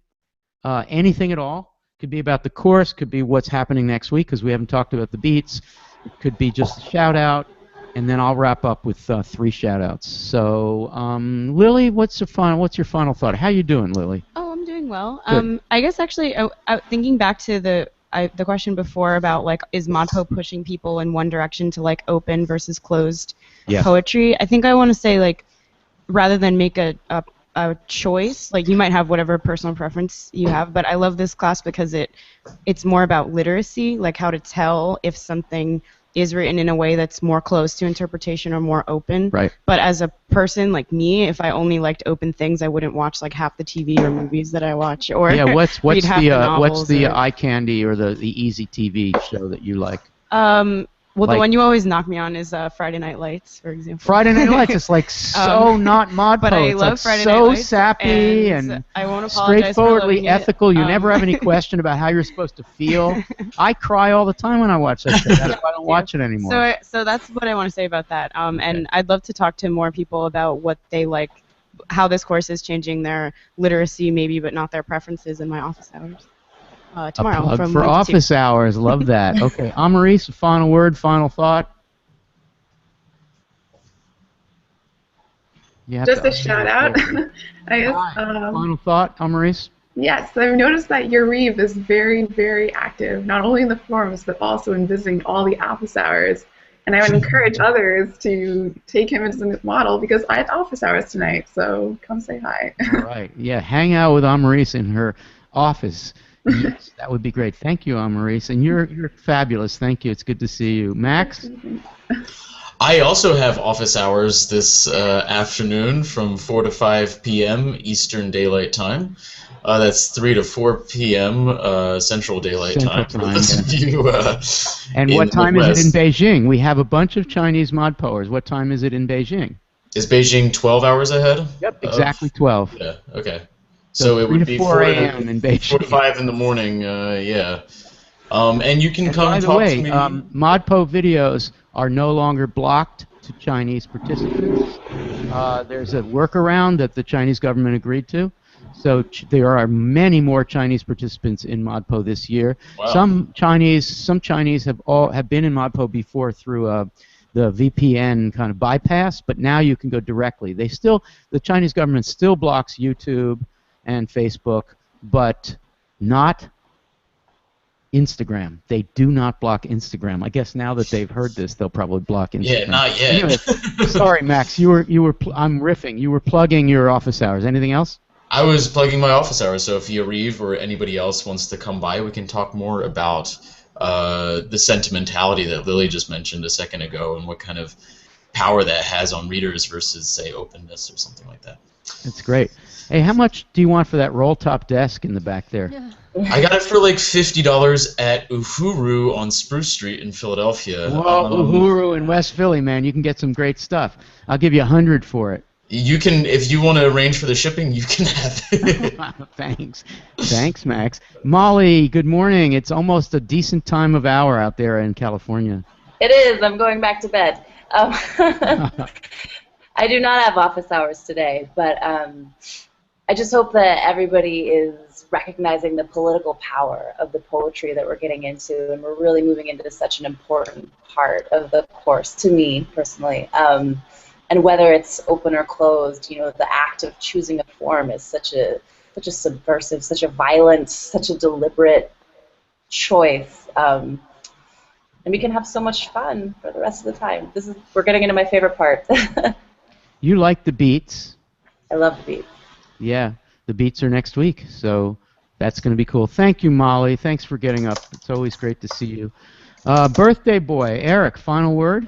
anything at all. Could be about the course, could be what's happening next week, because we haven't talked about the beats. It could be just a shout out, and then I'll wrap up with 3 shout outs. So, Lily, what's your final thought? How you doing, Lily? Oh, I'm doing well. Good. I guess actually, thinking back to the question before about like, is ModPo pushing people in one direction to like open versus closed poetry? I think I want to say like, rather than make a choice, like you might have whatever personal preference you have, but I love this class because it's more about literacy, like how to tell if something is written in a way that's more close to interpretation or more open. Right. But as a person like me, if I only liked open things, I wouldn't watch like half the TV or movies that I watch, or what's read half the novels the or... eye candy or the easy TV show that you like? Well, Like- the one you always knock me on is Friday Night Lights, for example. Friday Night Lights is like so not ModPo. But I it's love like Friday so Night Lights, sappy and I won't apologize for straightforwardly loving it. ethical. You never have any question about how you're supposed to feel. I cry all the time when I watch that show. That's why I don't watch it anymore. So that's what I want to say about that. And I'd love to talk to more people about what they like, how this course is changing their literacy, maybe, but not their preferences in my office hours. Tomorrow A plug from for 1 to 2. office hours. Love that. Okay, Amaris, final word, final thought. You have Just to a shout out. I guess, final thought, Amaris. yes, I've noticed that Yariv is very, very active, not only in the forums, but also in visiting all the office hours. And I would encourage others to take him as a model because I have office hours tonight, so come say hi. All right. Yeah, hang out with Amaris in her office. Yes, that would be great. Thank you, Amaris. And you're fabulous. Thank you. It's good to see you. Max? I also have office hours this afternoon from 4 to 5 p.m. Eastern Daylight Time. That's 3 to 4 p.m. Central Daylight Time. For those of you, and what time is it in Beijing? We have a bunch of Chinese ModPoers. What time is it in Beijing? Is Beijing 12 hours ahead? Yep, exactly 12. Yeah, okay. So it would be 4 a.m. in Beijing. 4 to 5 in the morning, yeah. And you can come by the talk way, to me. ModPo videos are no longer blocked to Chinese participants. There's a workaround that the Chinese government agreed to. So there are many more Chinese participants in ModPo this year. Wow. Some Chinese have been in ModPo before through the VPN kind of bypass, but now you can go directly. The Chinese government still blocks YouTube and Facebook, but not Instagram. They do not block Instagram. I guess now that they've heard this, they'll probably block Instagram. Yeah, not yet. Anyway, sorry, Max. I'm riffing. You were plugging your office hours. Anything else? I was plugging my office hours, so if Yariv or anybody else wants to come by, we can talk more about the sentimentality that Lily just mentioned a second ago and what kind of power that has on readers versus, say, openness or something like that. That's great. Hey, how much do you want for that roll-top desk in the back there? I got it for like $50 at Uhuru on Spruce Street in Philadelphia. Whoa, Uhuru in West Philly, man. You can get some great stuff. I'll give you $100 for it. You can, if you want to arrange for the shipping, you can have it. Thanks, Max. Molly, good morning. It's almost a decent time of hour out there in California. It is. I'm going back to bed. I do not have office hours today, but I just hope that everybody is recognizing the political power of the poetry that we're getting into, and we're really moving into such an important part of the course, to me personally. And whether it's open or closed, you know, the act of choosing a form is such a subversive, such a violent, such a deliberate choice. And we can have so much fun for the rest of the time. We're getting into my favorite part. You like the beats. I love the beats. Yeah, the beats are next week, so that's going to be cool. Thank you, Molly. Thanks for getting up. It's always great to see you. Birthday boy, Eric, final word?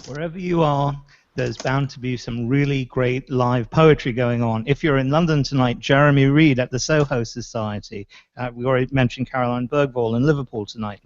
Wherever you are, there's bound to be some really great live poetry going on. If you're in London tonight, Jeremy Reed at the Soho Society. We already mentioned Caroline Bergvall in Liverpool tonight.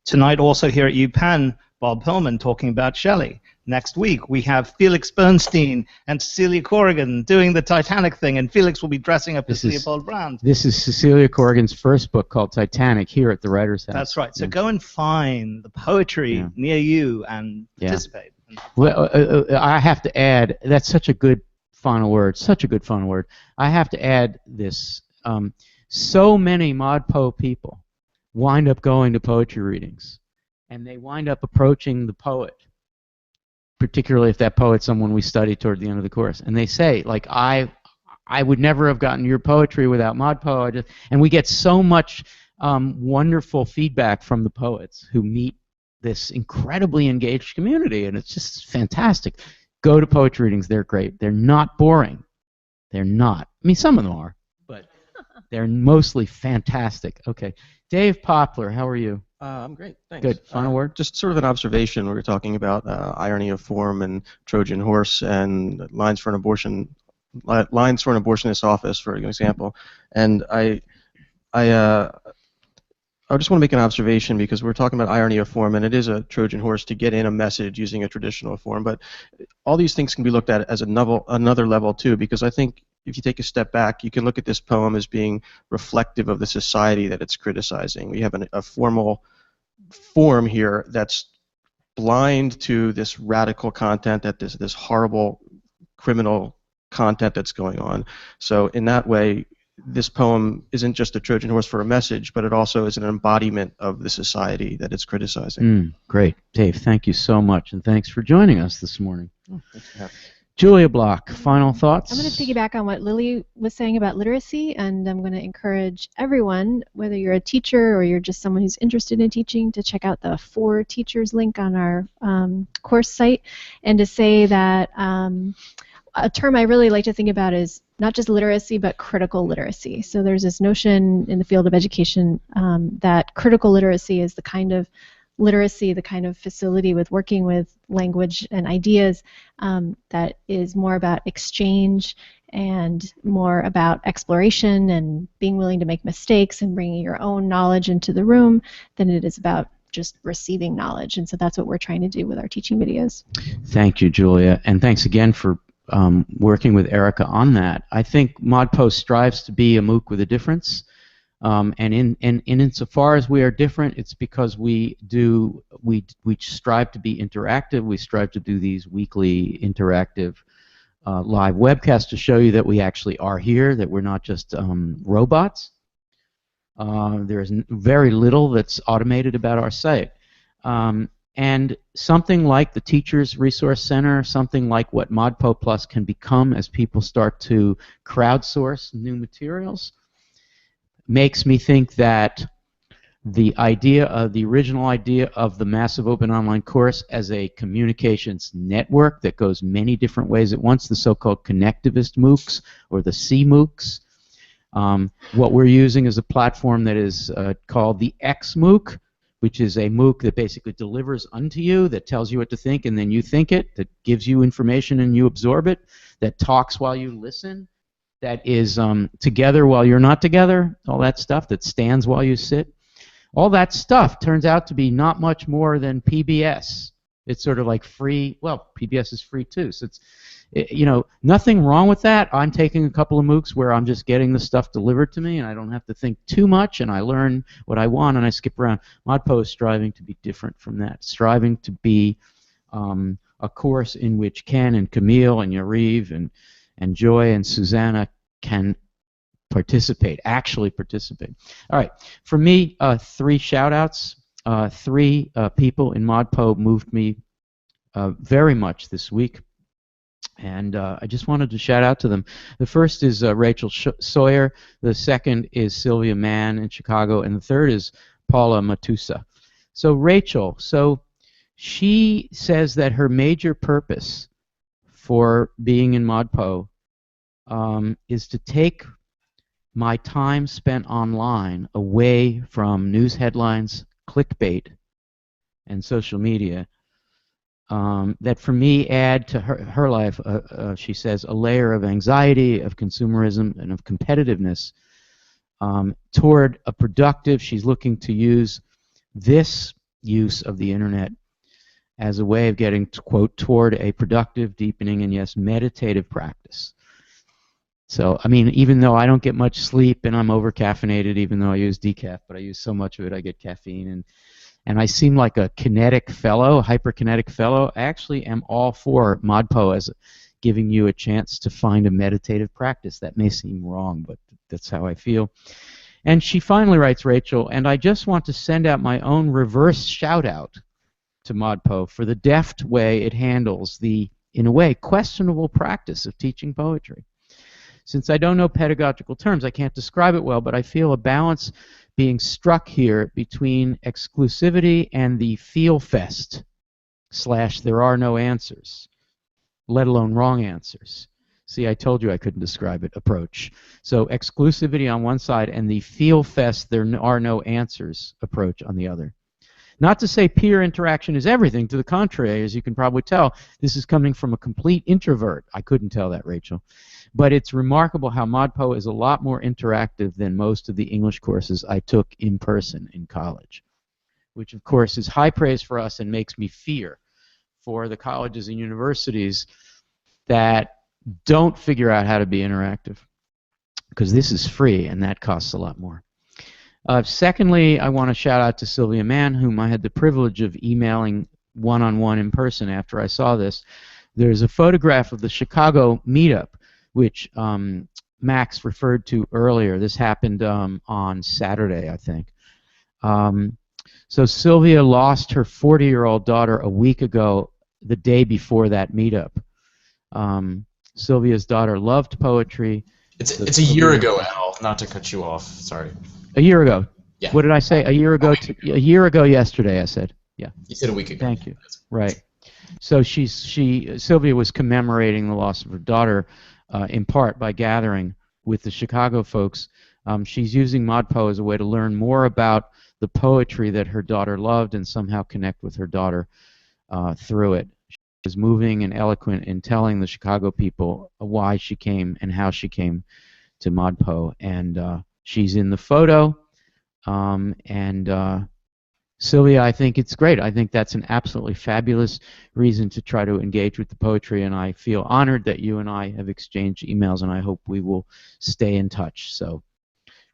Tonight also here at UPenn, Bob Hillman talking about Shelley. Next week we have Felix Bernstein and Cecilia Corrigan doing the Titanic thing, and Felix will be dressing up as Leopold Brand. This is Cecilia Corrigan's first book called Titanic here at the Writers' House. That's right. So go and find the poetry near you and participate. Well, I have to add, that's such a good final word, such a good final word. I have to add this so many ModPo people wind up going to poetry readings, and they wind up approaching the poet, particularly if that poet's someone we study toward the end of the course, and they say, like, I would never have gotten your poetry without ModPo. And we get so much wonderful feedback from the poets who meet this incredibly engaged community, and it's just fantastic. Go to poetry readings. They're great. They're not boring. They're not. I mean, some of them are, but they're mostly fantastic. Okay. Dave Poplar, how are you? I'm great, thanks. Good. Final word? Just sort of an observation. We were talking about irony of form and Trojan horse and lines for an abortionist office, for example. And I just want to make an observation because we're talking about irony of form, and it is a Trojan horse to get in a message using a traditional form. But all these things can be looked at as another level too, because I think if you take a step back, you can look at this poem as being reflective of the society that it's criticizing. We have a formal form here that's blind to this radical content, that this horrible criminal content that's going on. So in that way, this poem isn't just a Trojan horse for a message, but it also is an embodiment of the society that it's criticizing. Great. Dave, thank you so much, and thanks for joining us this morning. Oh, thanks for having me. Julia Block, final thoughts? I'm going to piggyback on what Lily was saying about literacy, and I'm going to encourage everyone, whether you're a teacher or you're just someone who's interested in teaching, to check out the For Teachers link on our course site, and to say that a term I really like to think about is not just literacy, but critical literacy. So there's this notion in the field of education that critical literacy is the kind of literacy, the kind of facility with working with language and ideas that is more about exchange and more about exploration and being willing to make mistakes and bringing your own knowledge into the room than it is about just receiving knowledge. And so that's what we're trying to do with our teaching videos. Thank you, Julia, and thanks again for working with Erica on that. I think ModPo strives to be a MOOC with a difference. And insofar as we are different, it's because we strive to be interactive. We strive to do these weekly interactive live webcasts to show you that we actually are here, that we're not just robots. There's very little that's automated about our site. And something like the Teachers Resource Center, something like what ModPo Plus can become as people start to crowdsource new materials, makes me think that the original idea of the Massive Open Online Course as a communications network that goes many different ways at once, the so-called connectivist MOOCs or the CMOOCs. What we're using is a platform that is called the XMOOC, which is a MOOC that basically delivers unto you, that tells you what to think and then you think it, that gives you information and you absorb it, that talks while you listen, that is together while you're not together, all that stuff, that stands while you sit. All that stuff turns out to be not much more than PBS. It's sort of like free. Well, PBS is free too, so it's nothing wrong with that. I'm taking a couple of MOOCs where I'm just getting the stuff delivered to me, and I don't have to think too much, and I learn what I want, and I skip around. ModPo is striving to be different from that, striving to be a course in which Ken and Camille and Yariv and Joy and Susannah can actually participate. All right, for me, 3 shout-outs. 3 people in ModPo moved me very much this week, and I just wanted to shout out to them. The first is Rachel Sawyer, the second is Sylvia Mann in Chicago, and the third is Paula Matusa. So Rachel, she says that her major purpose for being in ModPo is to take my time spent online away from news headlines, clickbait, and social media, that for me add to her life, she says, a layer of anxiety, of consumerism, and of competitiveness toward a productive. She's looking to use this use of the internet as a way of getting, quote, toward a productive, deepening, and yes, meditative practice. So, I mean, even though I don't get much sleep and I'm over-caffeinated, even though I use decaf, but I use so much of it, I get caffeine, and I seem like a kinetic fellow, a hyperkinetic fellow. I actually am all for ModPo as giving you a chance to find a meditative practice. That may seem wrong, but That's how I feel. And she finally writes, Rachel, and I just want to send out my own reverse shout-out to ModPo for the deft way it handles the, in a way, questionable practice of teaching poetry. Since I don't know pedagogical terms, I can't describe it well, but I feel a balance being struck here between exclusivity and the feel fest / there are no answers, let alone wrong answers. See, I told you I couldn't describe it approach. So exclusivity on one side and the feel fest, there are no answers approach on the other. Not to say peer interaction is everything. To the contrary, as you can probably tell, this is coming from a complete introvert. I couldn't tell that, Rachel. But it's remarkable how ModPo is a lot more interactive than most of the English courses I took in person in college, which of course is high praise for us and makes me fear for the colleges and universities that don't figure out how to be interactive, because this is free and that costs a lot more. Secondly, I want to shout out to Sylvia Mann, whom I had the privilege of emailing one-on-one in person after I saw this. There's a photograph of the Chicago meetup, which Max referred to earlier. This happened on Saturday, I think. So Sylvia lost her 40-year-old daughter a week ago, the day before that meetup. Sylvia's daughter loved poetry. It's a year ago, Al. Not to cut you off. Sorry. A year ago. Yeah. What did I say? A year ago. A year ago yesterday. I said. Yeah. You said a week ago. Thank you. Right. So Sylvia was commemorating the loss of her daughter, in part by gathering with the Chicago folks. She's using ModPo as a way to learn more about the poetry that her daughter loved and somehow connect with her daughter through it. She was moving and eloquent in telling the Chicago people why she came and how she came to ModPo. And she's in the photo. Sylvia, I think it's great. I think that's an absolutely fabulous reason to try to engage with the poetry, and I feel honored that you and I have exchanged emails, and I hope we will stay in touch. So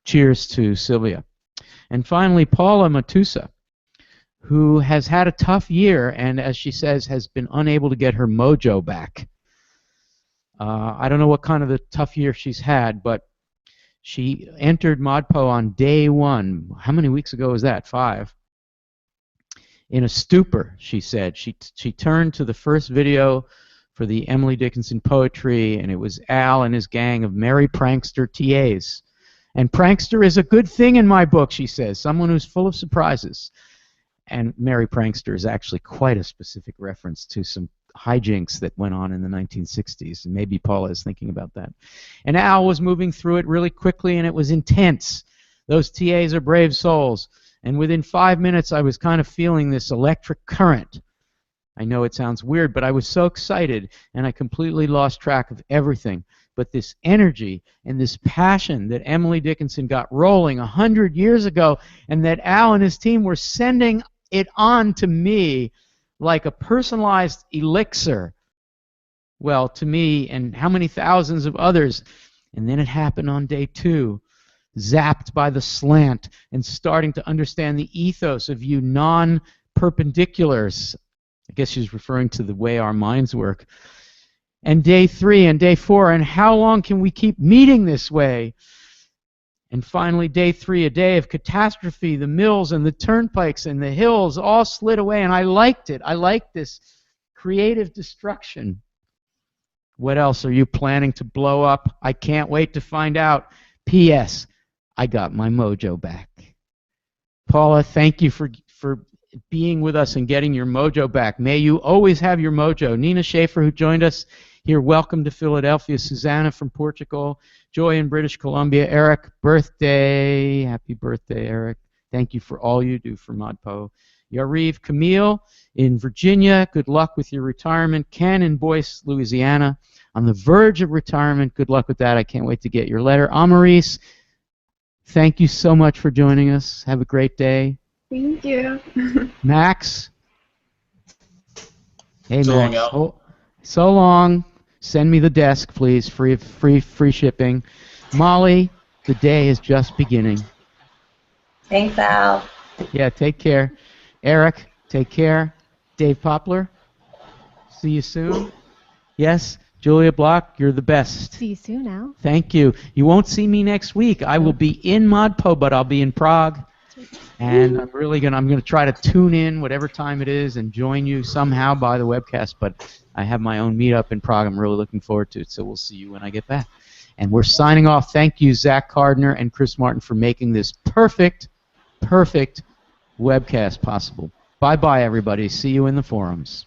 cheers to Sylvia. And finally, Paula Matusa, who has had a tough year and, as she says, has been unable to get her mojo back. I don't know what kind of a tough year she's had, but she entered ModPo on day 1. How many weeks ago was that? 5. In a stupor, she said. She turned to the first video for the Emily Dickinson poetry, and it was Al and his gang of merry prankster TAs. And prankster is a good thing in my book, she says, someone who's full of surprises. And merry prankster is actually quite a specific reference to some hijinks that went on in the 1960s, and maybe Paula is thinking about that. And Al was moving through it really quickly, and it was intense. Those TAs are brave souls. And within 5 minutes, I was kind of feeling this electric current. I know it sounds weird, but I was so excited, and I completely lost track of everything. But this energy and this passion that Emily Dickinson got rolling 100 years ago, and that Al and his team were sending it on to me like a personalized elixir. Well, to me and how many thousands of others. And then it happened on day 2. Zapped by the slant and starting to understand the ethos of you non-perpendiculars. I guess she's referring to the way our minds work. And day 3 and day 4, and how long can we keep meeting this way? And finally, day 3, a day of catastrophe. The mills and the turnpikes and the hills all slid away, and I liked it. I liked this creative destruction. What else are you planning to blow up? I can't wait to find out. P.S. I got my mojo back. Paula, thank you for being with us and getting your mojo back. May you always have your mojo. Nina Schaefer, who joined us here, welcome to Philadelphia. Susannah from Portugal. Joy in British Columbia. Eric, birthday. Happy birthday, Eric. Thank you for all you do for ModPo. Yariv, Camille in Virginia. Good luck with your retirement. Ken in Boyce, Louisiana. On the verge of retirement. Good luck with that. I can't wait to get your letter. Amaris, thank you so much for joining us. Have a great day. Thank you. Max. Hey, So Max. long, Al. Oh, so long. Send me the desk, please. Free shipping. Molly, the day is just beginning. Thanks, Al. Yeah, take care. Eric, take care. Dave Poplar, see you soon. Yes, Julia Block, you're the best. See you soon, Al. Thank you. You won't see me next week. I will be in ModPo, but I'll be in Prague. And I'm gonna try to tune in whatever time it is and join you somehow by the webcast. But I have my own meetup in Prague. I'm really looking forward to it. So we'll see you when I get back. And we're signing off. Thank you, Zach Gardner and Chris Martin, for making this perfect webcast possible. Bye-bye, everybody. See you in the forums.